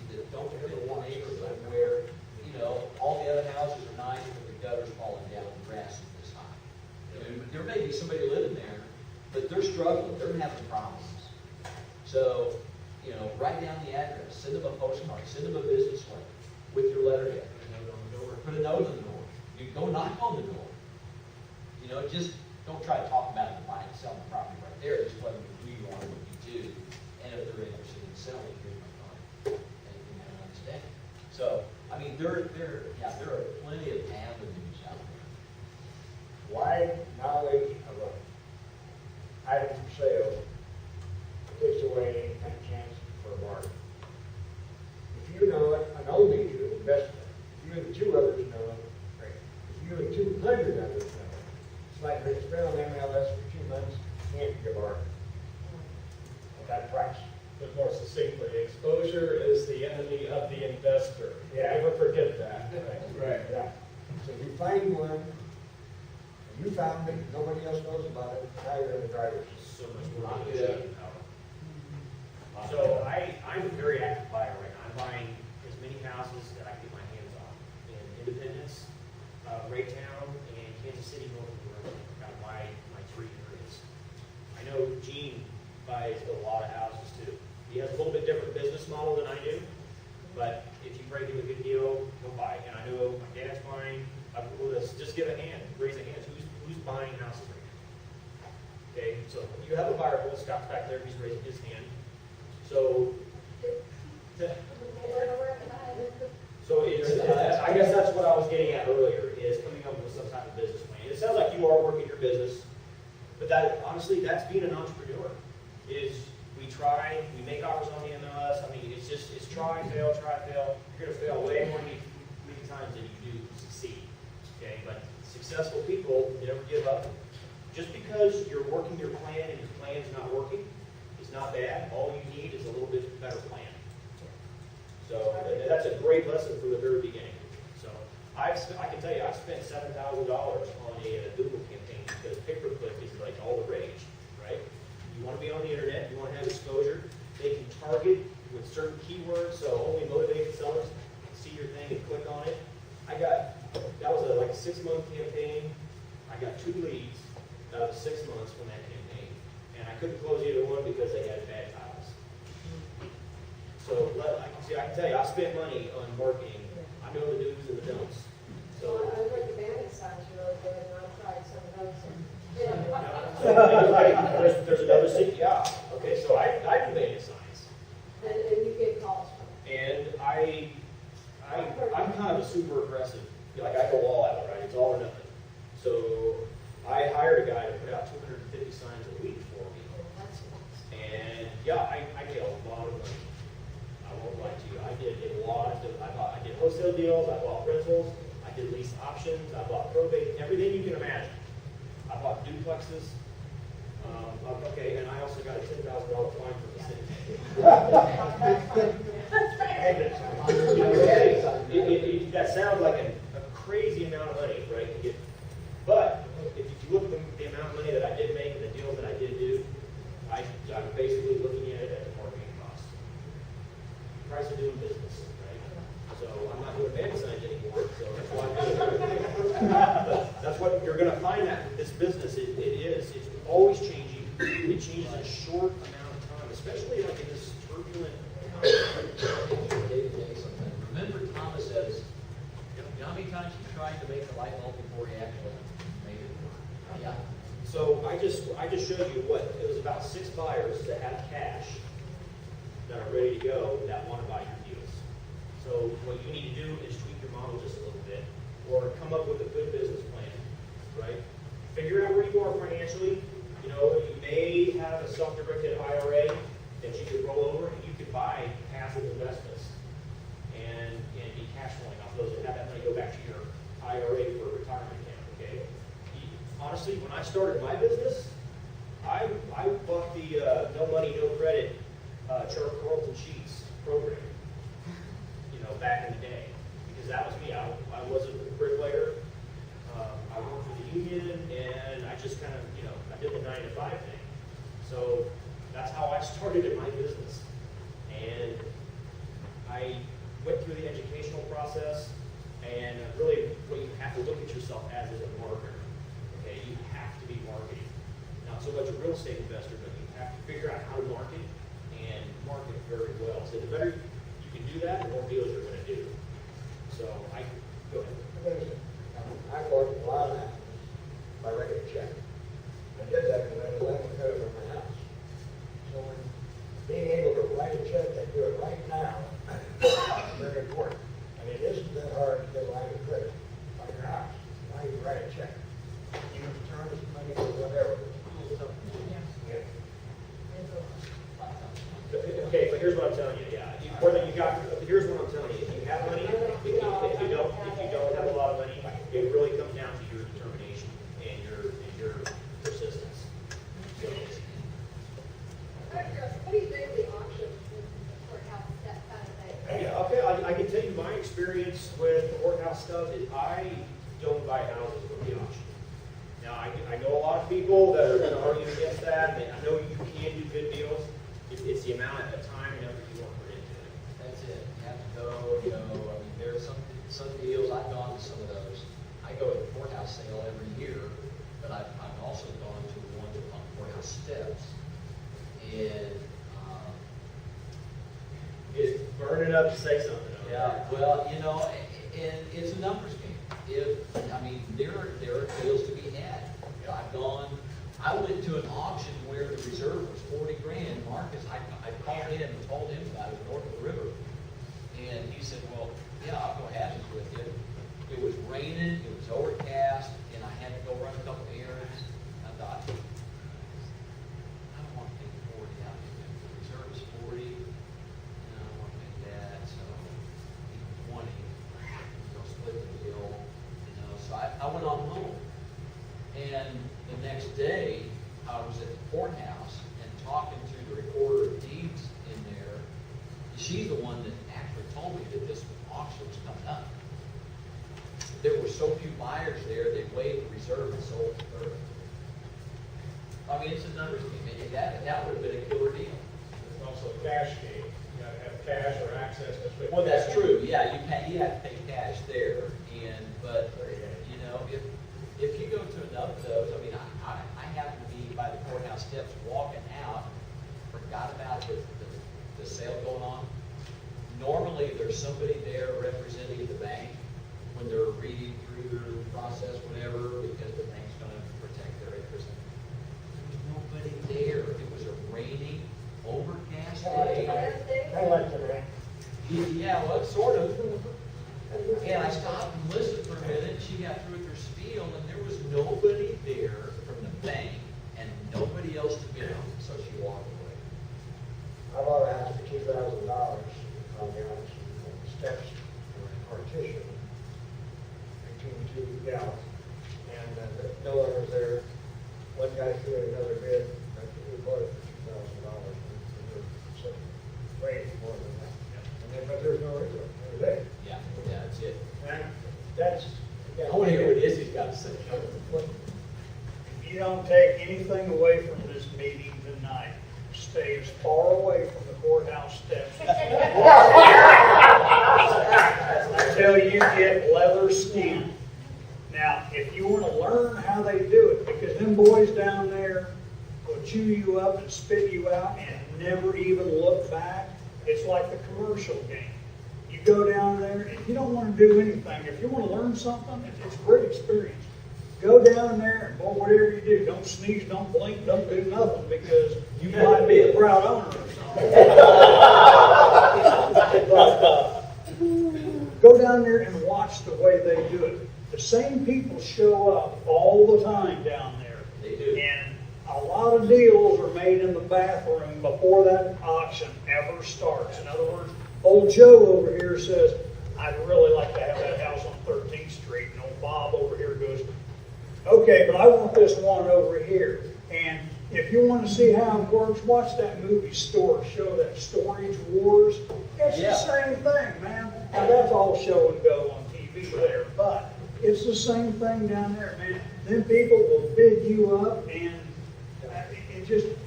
card, send them a business card with your letterhead, a note on the door, put a note on the door. You go knock on the door. You know, just don't try to talk about it and buy and sell the property right there. Just let them know who you are and what you do. And if they're interested in selling, here's my card. And you can have an understanding. So, I mean, there are plenty of avenues out there. Wide knowledge of a item for sale takes away any kind of chance for a bargain. If you know it, and only you, the best thing. If you and the two others know it, great. If you and 200 others know it, it's like it's been on MLS for 2 months, can't be a bargain. At that price. But more succinctly, exposure is the enemy of the investor. Yeah. Never forget that. Right. Yeah. So if you find one, and you found it, nobody else knows about it, now you're in the driver's seat. So much more negotiating power. So I'm a very active buyer right now. I'm buying as many houses that I can get my hands on in Independence, Raytown, and Kansas City, north of Roeland, kind of my three areas. I know Gene buys a lot of houses too. He has a little bit different business model than I do, but if you bring him a good deal, he'll buy. And I know my dad's buying. Let's just give a hand, raise a hand. Who's buying houses right now? Okay, so you have a buyer pool. Scott's back there. He's raising his hand. So I guess that's what I was getting at earlier, is coming up with some type of business plan. It sounds like you are working your business, but that honestly, that's being an entrepreneur. Is we try, we make offers on the MLS. I mean, it's try, fail, try, fail. You're going to fail way more many times than you do succeed. Okay, but successful people never give up. Just because you're working your plan and your plan's not working, it's not bad. All you need is a little bit better plan. So that's a great lesson from the very beginning. So I can tell you, I've spent $7,000 on a Google campaign because pay-per-click is like all the rage, right? You want to be on the internet, you want to have exposure. They can target with certain keywords, so only motivated sellers can see your thing and click on it. That was like a 6-month campaign. I got 2 leads out of 6 months from that campaign. And I couldn't close either one because they had bad tiles. So I can tell you, I spent money on marketing. I know the do's and the don'ts. So I heard the bandit signs really good, and I've tried some of those. there's another city, yeah. Okay, so I do bandit signs. And you get calls from it. And I'm kind of a super aggressive. Like I go all out, right? It's all or nothing. So I hired a guy to put out 250 signs a week for me. And yeah, I get a lot of money. I won't lie to you. I did a lot of, I did wholesale deals, I bought rentals, I did lease options, I bought probate, everything you can imagine. I bought duplexes. Okay, and I also got a $10,000 fine from the city. That sounds like a crazy amount of money, right? To get, but if you look at the amount of money that I did make and the deals that I did do, I'm basically looking at it as a marketing cost. Price of doing business, right? So I'm not doing bandit signs anymore, so that's why I'm doing it. But that's what you're going to find that with this business. It's always changing. It changes in a short amount of time, especially like in this turbulent Day-to-day sometimes. Remember Thomas says, you know how many times you tried to make the light bulb before you actually made it? Yeah. So I just showed you what it was about 6 buyers that have cash that are ready to go that want to buy your deals. So what you need to do is tweak your model just a little bit, or come up with a good business plan, right? Figure out where you are financially. You know, you may have a self-directed IRA that you could roll over, and you could buy passive investments and be cash flowing off those, and have that money go back to your IRA for a retirement account. Okay. Honestly, when I started my business, I bought the no money, no credit Charles Carlton Sheets program, you know, back in the day, because that was me. I wasn't a bricklayer. I worked for the union, and I just kind of, you know, I did the 9-to-5 thing. So that's how I started in my business. And I went through the educational process, and really what you have to look at yourself as is a marketer. Okay, you have to be marketing. Not so much a real estate investor, but you have to figure out how to market and market very well. So the better you can do do that, the more deals you're gonna do. So go ahead. I bought a lot of that by writing a check. I did that because I was letting it go over my house. So when being able to write a check and do it right now is very important. And it isn't that hard to get a line of credit on your house. Now you write a check. You can turn this money or whatever. Yeah. Okay, but here's what I'm telling you, yeah, here's what I'm telling you, if you have money, if you don't have a lot of money, it really comes down to your determination and your persistence. So, What do you think of the auction in the courthouse, that kind of thing? yeah, okay, I can tell you my experience with the courthouse stuff is I don't buy houses from the auction. Now, I know a lot of people that are gonna argue against that, and I know you can do good deals. It's the amount of time and effort you want to put into it. That's it. You have to go. I mean, there are some deals, I've gone to some of those. I go to the courthouse sale every year, but I've also gone to the ones on courthouse steps. And, It's burning up to say something. yeah, well, and it's a numbers game. There are deals to be had. I went to an auction where the reserve was 40 grand. Marcus, I called in and told him about it north of the river. And he said, well, yeah, I'll go have it with you. It was raining, it was overcast, and I had to go run a couple of errands. I thought, I don't want to take 40 out. The reserve is 40. And I don't want to make that, so 20. We'll split the deal. So I went on home. And the next day, I was at the courthouse and talking to the recorder of deeds in there. She's the one that actually told me that this auction was coming up. There were so few buyers there, they waived the reserve and sold it for. I mean, it's a numbers game. That would have been a killer deal. It's also a cash game. You gotta have cash or access to. Well, that's true. Yeah, you have to pay cash there. But if you go to enough of those, I happened to be by the courthouse steps walking out, forgot about the sale going on. Normally, there's somebody there representing the bank when they're reading through their process, whatever, because the bank's going to protect their interest. There was nobody there. It was a rainy, overcast day. I like the rain. Yeah, well, sort of. And I stopped and listened for a minute. She got through with her spiel, and there was nobody there from the bank and nobody else to bid on. So she walked away. I bought a house for $2,000 on the steps and a partition between two gals. And no one was there. One guy threw in another bid. I think we bought it for $2,000. And we were sitting way more than that. But there's no reason. It was there. Yeah, that's it. And that's. I want to hear what Izzy's got to say. If you don't take anything away from this meeting tonight, stay as far away from the courthouse steps until you get leather skin. Now, if you want to learn how they do it, because them boys down there will chew you up and spit you out and never even look back, it's like the commercial game. You go down there and you don't want to do anything. If you want to learn something, it's a great experience. Go down there and, boy, whatever you do, don't sneeze, don't blink, don't do nothing, because you might be a proud owner or something. Go down there and watch the way they do it. The same people show up all the time down there. They do. And a lot of deals are made in the bathroom before that auction ever starts. In other words, old Joe over here says, I'd really like to have that house on 13th Street. And old Bob over here goes, okay, but I want this one over here. And if you want to see how it works, watch that movie Store show, that Storage Wars. It's the same thing, man. Now, that's all show and go on TV there, but it's the same thing down there, man. Then people will bid you up, and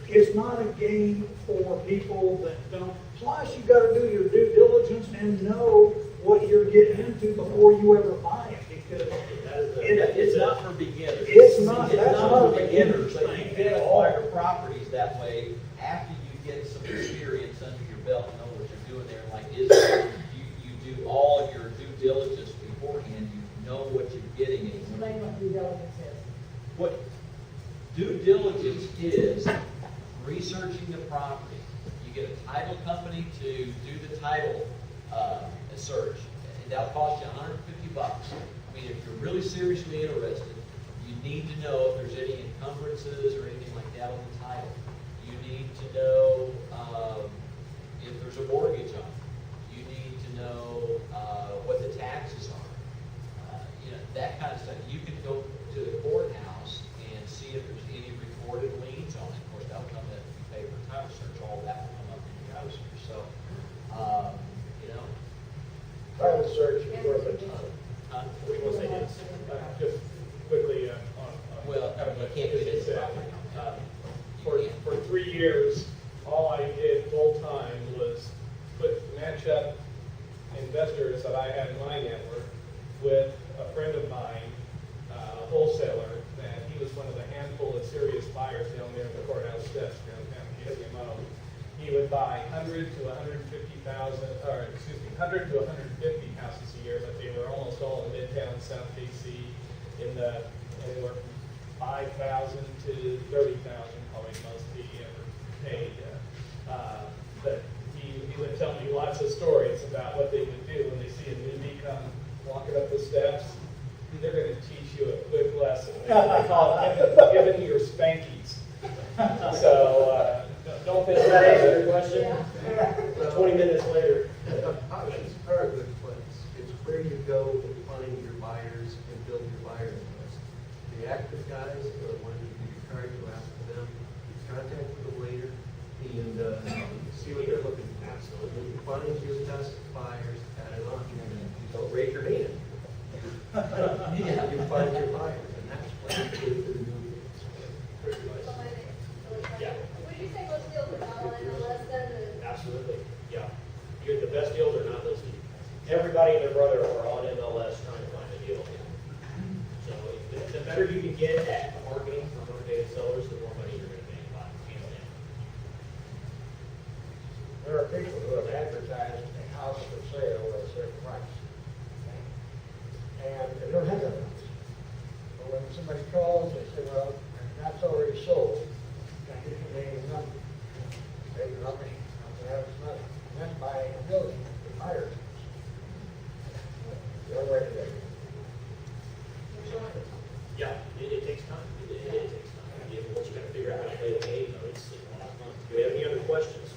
it's not a game for people that don't. Plus, you got to do your due diligence and know what you're getting into before you ever buy it, because it's not for beginners. It's not for beginners. thing But you at can all. acquire properties that way after you get some experience under your belt and know what you're doing there. Like diligence beforehand, you know what you're getting. And Explain what due diligence is. what due diligence is researching the property. You get a title company to do the title search, and that'll cost you $150. I mean, if you're really seriously interested, you need to know if there's any encumbrances or anything like that on the title. You need to know if there's a mortgage on it. You need to know what the taxes are. That kind of stuff. You can go to the courthouse and see if there's any recorded liens on it. Of course, that'll come in if you pay for a title search. All that will come up in your title search. So, Title search is worth a ton. What do you want to say, Dennis? Just quickly, well, you can't get into property. for 3 years, all I did full time was match up investors that I had in my network with a friend of mine, a wholesaler, that he was one of the handful of serious buyers down there at the courthouse steps downtown KCMO. He would buy 100 to 150,000, or excuse me, 100 to 150 houses a year, but they were almost all in Midtown, South KC, in the anywhere from 5,000 to 30,000, probably most he ever paid. But he would tell me lots of stories about what they would do when they see a newbie come walking up the steps. They're going to teach you a quick lesson. They call it giving your spankies. So don't think Does that answer your question? Yeah. 20 minutes later. Options are a good place. It's where you go to find your buyers and build your buyer list. The active guys are the ones you can be trying to ask for them. Contact with them later and see what they're looking for. So when you find your best buyers, add it on. Don't raise your hand. You find your buyers, and that's what you do for the new deals. Yeah. Would you say most deals are not on MLS then? Absolutely, yeah. The best deals are not listed. Everybody and their brother are on MLS trying to find a deal. So the better you can get at marketing for motivated sellers, the more money you're going to make by hands down. There are people who have advertised a house for sale at a certain price. And they don't have that price. But when somebody calls, they say, well, that's already sold. Can I get your name and number? They can help me, have this money. And that's buying a building, the buyer. The only way to do it. Yeah, it takes time. It takes time. Once you got to figure out how to play the game, though, it's a lot of fun. Do we have any other questions?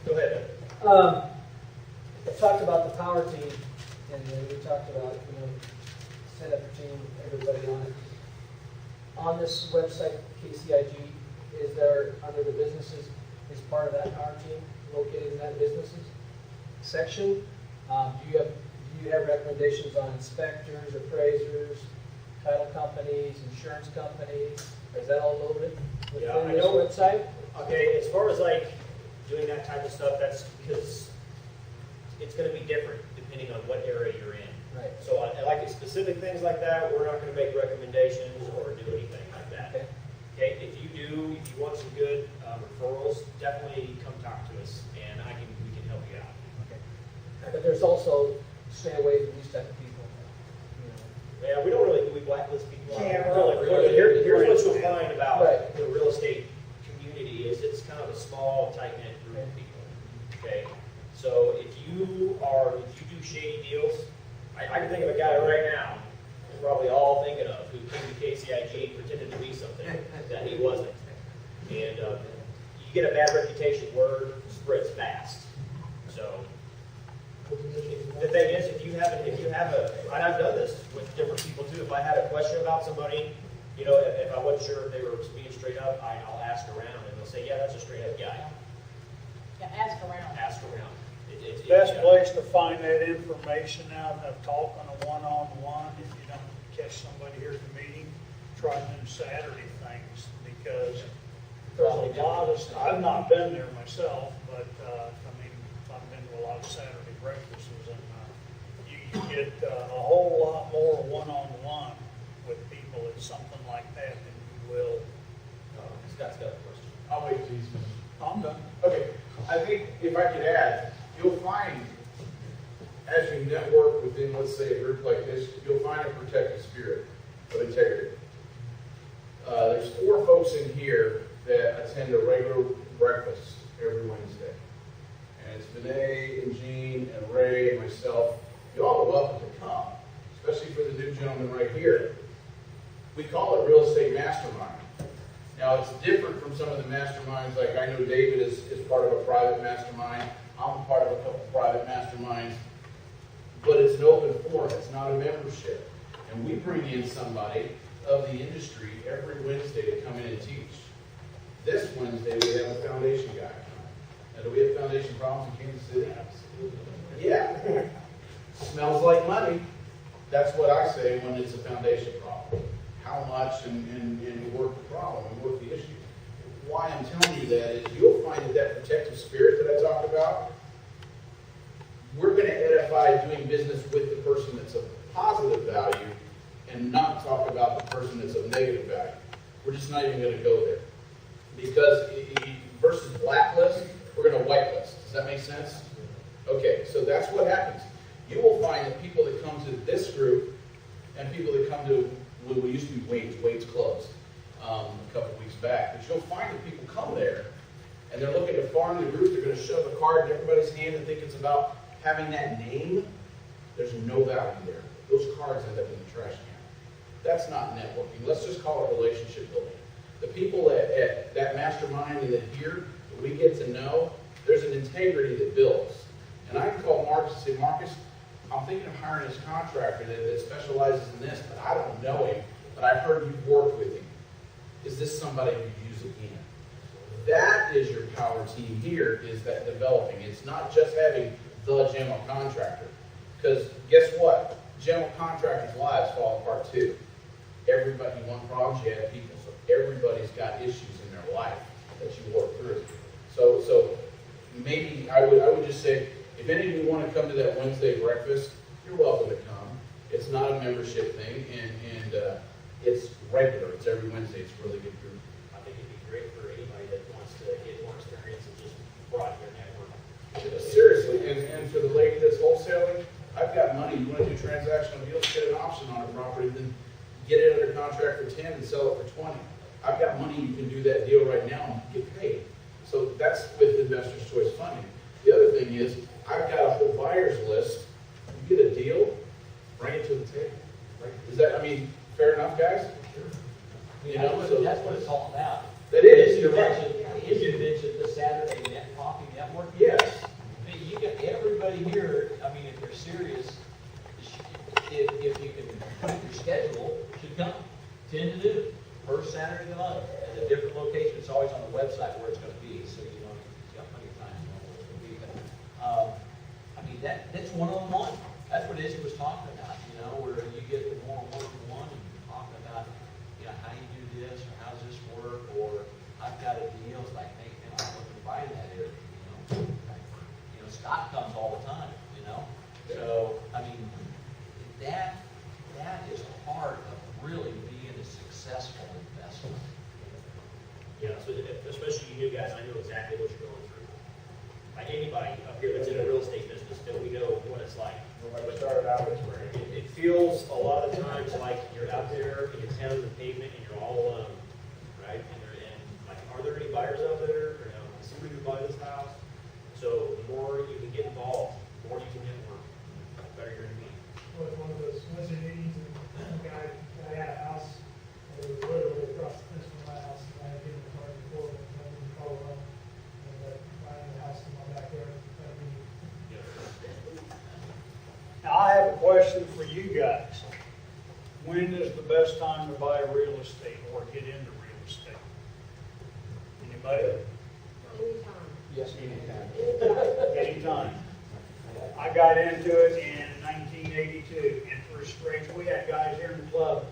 Go ahead. Talked about the power team, and we talked about, set up a team, everybody on it. On this website, KCIG, is there, under the businesses, is part of that power team located in that businesses section? Do you have recommendations on inspectors, appraisers, title companies, insurance companies? Is that all loaded Yeah, within I this know. website? Okay, as far as like doing that type of stuff, that's because it's going to be different depending on what area you're in. Right. So I like specific things like that, we're not going to make recommendations or do anything like that. Okay. Okay, if you want some good referrals, definitely come talk to us and we can help you out. Okay. But there's also stay away from these type of people. Yeah, we don't really, we blacklist people. Yeah, Really. Here's what you'll find about Right. the real estate community is it's kind of a small, tight-knit group of people. Okay, so if you do shady deals, I can think of a guy right now, you're probably all thinking of, who came to KCIG pretended to be something that he wasn't. And you get a bad reputation, word spreads fast. So the thing is, if you have and I've done this with different people too. If I had a question about somebody, if I wasn't sure if they were being straight up, I'll ask around, and they'll say, yeah, that's a straight up guy. Yeah, ask around. Ask around. Best place to find that information out of talking a one-on-one, if you don't catch somebody here at the meeting, try them Saturday things, because there's a lot of, I've not been there myself, but, I've been to a lot of Saturday breakfasts, and, you get a whole lot more one-on-one with people at something like that than you will. Scott's got a question. I'll wait till he's finished. I'm done. Okay, I think if I could add, you'll find as you network within, let's say, a group like this, you'll find a protective spirit of integrity. There's 4 folks in here that attend a regular breakfast every Wednesday. And it's Vinay and Jean and Ray and myself. You all are welcome to come, especially for the new gentleman right here. We call it real estate mastermind. Now, it's different from some of the masterminds, like I know David is part of a private mastermind. I'm part of a couple private masterminds. But it's an open forum. It's not a membership. And we bring in somebody of the industry every Wednesday to come in and teach. This Wednesday, we have a foundation guy. Now, do we have foundation problems in Kansas City? Absolutely. Yeah. Smells like money. That's what I say when it's a foundation problem. How much and you work the problem, and work the issue. Why I'm telling you that is you'll find that protective spirit that I talked about, we're going to edify doing business with the person that's of positive value and not talk about the person that's of negative value. We're just not even going to go there. Because versus blacklist, we're going to whitelist. Does that make sense? Okay, so that's what happens. You will find that people that come to this group and people that come to, well, we used to be Wade's closed a couple weeks back, but you'll find that people come there and they're looking to farm the group. They're going to shove a card in everybody's hand and think it's about having that name. There's no value there. Those cards end up in the trash can. That's not networking. Let's just call it relationship building. The people at that mastermind and that here, that we get to know, there's an integrity that builds. And I can call Marcus and say, Marcus, I'm thinking of hiring this contractor that specializes in this, but I don't know him, but I've heard you've worked with him. Is this somebody you use again? That is your power team here, is that developing. It's not just having the general contractor. Because guess what? General contractors' lives fall apart too. Everybody, you want problems, you have people. So everybody's got issues in their life that you work through. So maybe I would just say, if any of you want to come to that Wednesday breakfast, you're welcome to come. It's not a membership thing, and it's regular. It's every Wednesday. It's a really good group. I think it'd be great for anybody that wants to get more experience and just broaden their network. Seriously, and for the lady that's wholesaling, I've got money. You want to do transactional deals, get an option on a property, then get it under contract for 10 and sell it for 20. I've got money. You can do that deal right now and get paid. So that's with Investors Choice Funding. The other thing is, I've got a whole buyer's list. You get a deal, bring it to the table. Is that, I mean, fair enough, guys? You know, so that's what it's all about. That is. You mentioned the Saturday Coffee Network. Yes. I mean, you got everybody here. I mean, if you're serious, if you can put your schedule, should come. 10 to do. First Saturday of the month at a different location. It's always on the website where it's going to be, so you know you've got plenty of time to know where it's going to be. But I mean, that's one-on-one. That's what Izzy was talking about. You know, where you get the more one-on-one and you're talking about, you know, how you do this or how's this work, or I've got a deal. It's like, hey, man, I'm looking to buy that area. You know, Scott comes all the time. You know, so I mean, that is part of really being a successful investment. Yeah, so especially you new guys, I know exactly what you're going through. Like anybody up here that's in a real estate business, that we know what it's like. When I started out, It feels a lot of times like you're out there and you're pounding the pavement and you're all alone, right? And like, are there any buyers out there? Or, you know, is somebody who buy this house? So the more you can get involved, the more you can network, the better you're going to be. One of those Wednesday meetings, and a guy had a house, and it was literally across the fence from my house, and I had given the card before, and I didn't call up, and buying the house in my backyard. Now, I have a question for you guys. When is the best time to buy real estate or get into real estate? Anybody? Anytime. Yes, anytime. Anytime. I got into it in 1982. Interest rates, we had guys here in the club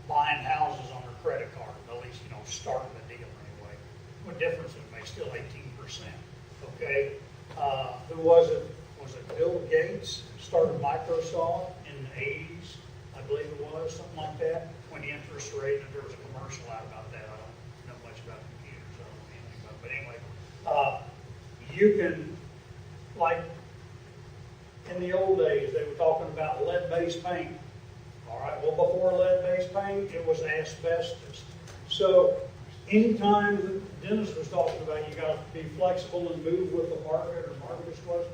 buying houses on their credit card, at least, you know, starting the deal anyway. What difference does it make? Still 18%. Okay? Who was it? Was it Bill Gates? Started Microsoft in the 80s, I believe it was, something like that, when the interest rate, and there was a commercial out about that. I don't know much about computers, I don't know anything about it. But anyway, you can, like, in the old days, they were talking about lead-based paint. All right, well, before lead-based paint, it was asbestos. So anytime Dennis was talking about you got to be flexible and move with the market, or Marcus was,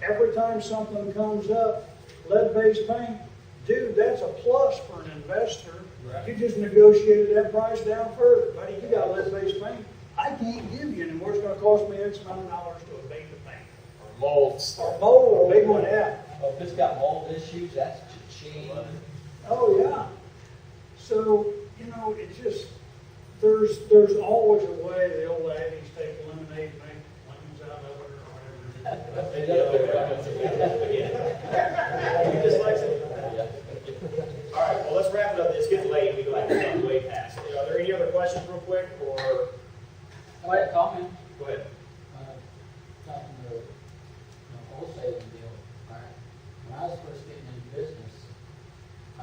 every time something comes up, lead-based paint, dude, that's a plus for an investor. Right. You just negotiated that price down further. Buddy, you got lead-based paint. I can't give you anymore. It's going to cost me X amount of dollars to abate the paint. Or molds. Or mold, big one, yeah. Oh, if it's got mold issues, that's cha-ching. Oh, yeah. So, you know, it just, there's always a way. The old adage, take lemonade, make lemons out of it, or whatever. He just likes it. All right, well, let's wrap it up. It's getting late. We've gone way past. Are there any other questions real quick, or? I had a comment. Go ahead. Talking to wholesaling deal. All right. When I was first getting into business, I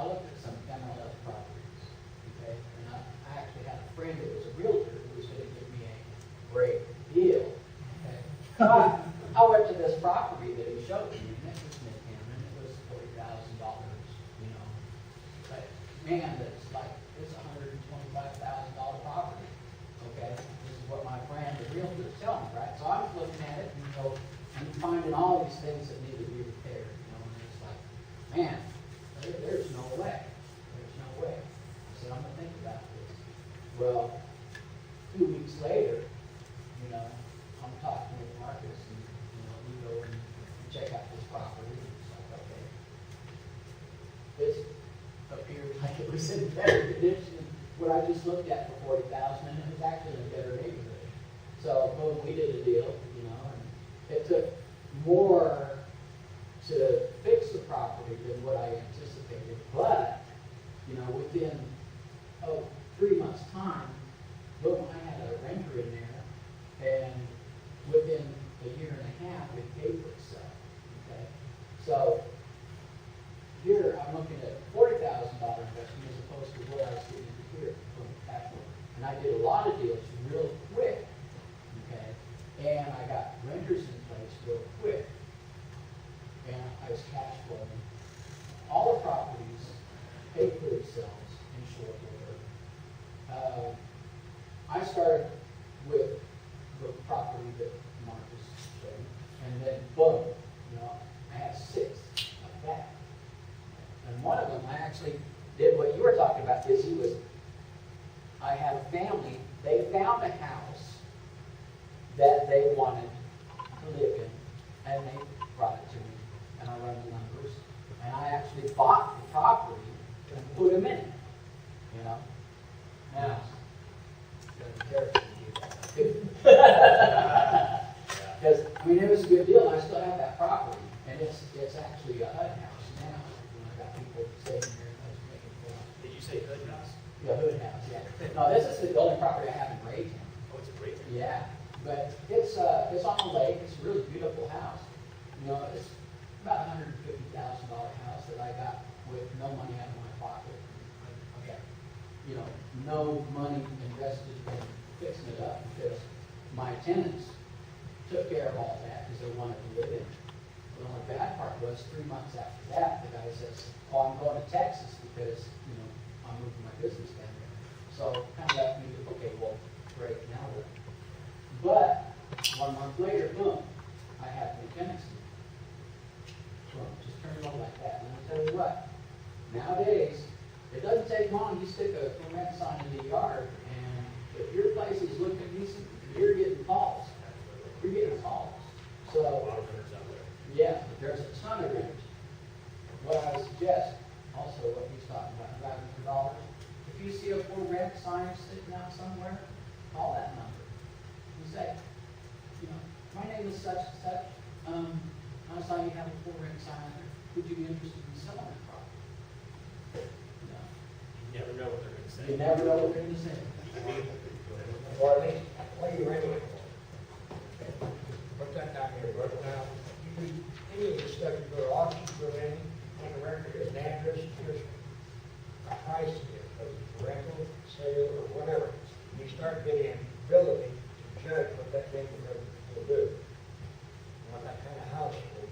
looked at some MLS properties. Okay, and I actually had a friend that was a realtor who was going to give me a great deal. Okay. So I went to this property that he showed me, and it was Midtown, and it was $40,000. You know, but man, that's like it's $125,000 property. Okay, this is what my friend, the realtor, is telling me, right? So I'm looking at it, and you know, I'm finding all these things that need to be repaired. You know, and it's like, man, there's no way. There's no way. I said, I'm gonna think about this. Well, 2 weeks later, you know, I'm talking with Marcus, and you know, we go and check out this property. And it's like, okay, this appeared like it was in better condition than what I just looked at for $40,000, and it was actually in a better neighborhood. So, boom, we did a deal, you know, and it took more to fix the property than what I anticipated. But, you know, within 3 months' time, boom, I had a renter in there, and within a year and a half, it paid for itself. Okay, so here I'm looking at $40,000 investment as opposed to what I was getting here from cash flow. And I did a lot of deals real quick. Okay, and I got renters in place real quick. And I was cash flowing. All the properties paid for themselves in short order. I started with the property that Marcus showed, and then boom, you know, I had 6 like that. And one of them I actually did what you were talking about, is I had a family, they found a house that they wanted to live in, and they brought it to me, and I run the numbers, and I actually bought the property and put them in it, you know. Now, because, I mean, it was a good deal, and I still have that property, and it's actually a HUD house now. You know, I got people staying here, and I was making fun. Did you say hood house? Yeah, hood house, yeah. No, this is the only property I have in Raytown. Oh, it's a great thing. Yeah, but it's on the lake, it's a really beautiful house. You know, it's about $150,000 house that I got with no money out of my pocket. Okay, you know, no money invested in fixing it up, because my tenants took care of all that because they wanted to live in it. The only bad part was 3 months after that, the guy says, "Oh, I'm going to Texas because, you know, I'm moving my business down there." So kind of left me to, okay, well, great, now what? But 1 month later, boom, I have new tenants. Boom, just turn it on like that. And I'll tell you what, nowadays, it doesn't take long. You stick a for rent sign in the yard, and if your place is looking decent, you're getting calls. You're getting calls. So, yeah, there's a ton of renters. What I would suggest, also what he's talking about, driving for dollars, if you see a for rent sign sitting out somewhere, call that number. You say, you know, my name is such and such. I saw you have a for rent sign there. Would you be interested in selling that property? No. You never know what they're going to say. You never know what they're going to say. Or at least, what are you renting it for? Put that down here, but now, you do any of the stuff, you go to auctions, go in, on the record, here's an address, here's a price, whether it's rental, sale, or whatever. You start getting ability to judge what that thing will do, and what that kind of house will do.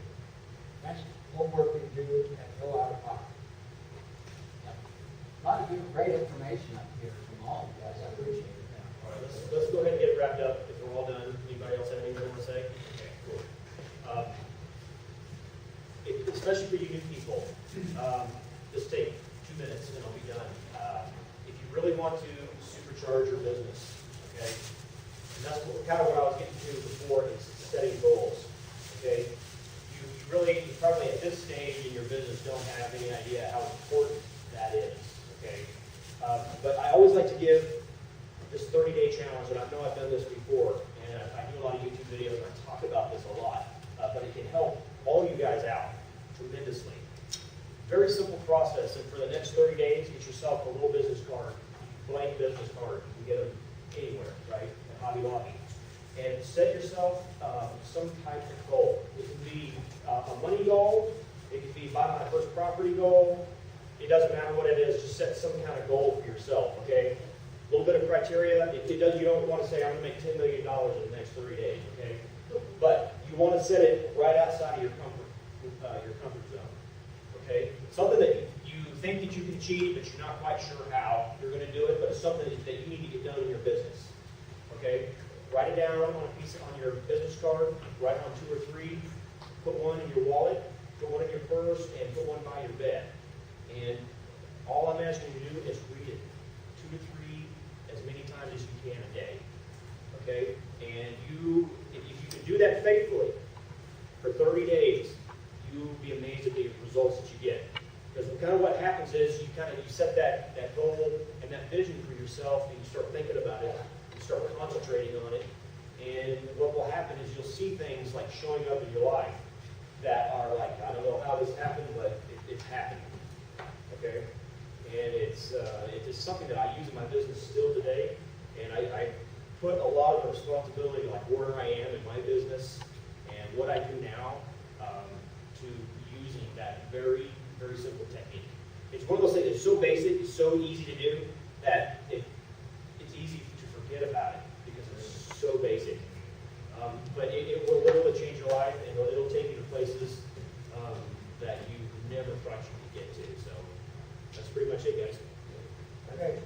especially for you new people, just take 2 minutes and I'll be done. If you really want to supercharge your business, okay, and that's kind of what I was getting to before, is setting goals, okay? You probably at this stage in your business don't have any idea how important that is, okay? But I always like to give this 30-day challenge, and I know I've done this before, and I do a lot of YouTube videos, and I talk about this a lot, but it can help all you guys out tremendously. Very simple process, and for the next 30 days, get yourself a little business card, blank business card. You can get them anywhere, right? At Hobby Lobby. And set yourself some type of goal. It can be a money goal. It could be buy my first property goal. It doesn't matter what it is. Just set some kind of goal for yourself, okay? A little bit of criteria. You don't want to say, I'm going to make $10 million in the next 30 days, okay? But you want to set it right outside of your comfort zone, okay? Something that you think that you can achieve, but you're not quite sure how you're going to do it, but it's something that you need to get done in your business, okay? Write it down on your business card. Write on 2 or 3. Put one in your wallet. Put one in your purse, and put one by your bed. And all I'm asking you to do is read it 2 to 3 as many times as you can a day. Okay? And if you can do that faithfully for 30 days, you'll be amazed at the results that you get. Because kind of what happens is you set that goal and that vision for yourself, and you start thinking about it. Start concentrating on it, and what will happen is you'll see things like showing up in your life that are like, I don't know how this happened, but it's happening, okay? And it's just something that I use in my business still today, and I put a lot of responsibility, like where I am in my business and what I do now, to using that very, very simple technique. It's one of those things that's so basic, it's so easy to do, that it's easy to forget about it because it's so basic. But it will literally change your life, and it'll take you to places that you never thought you could get to. So that's pretty much it, guys. Okay.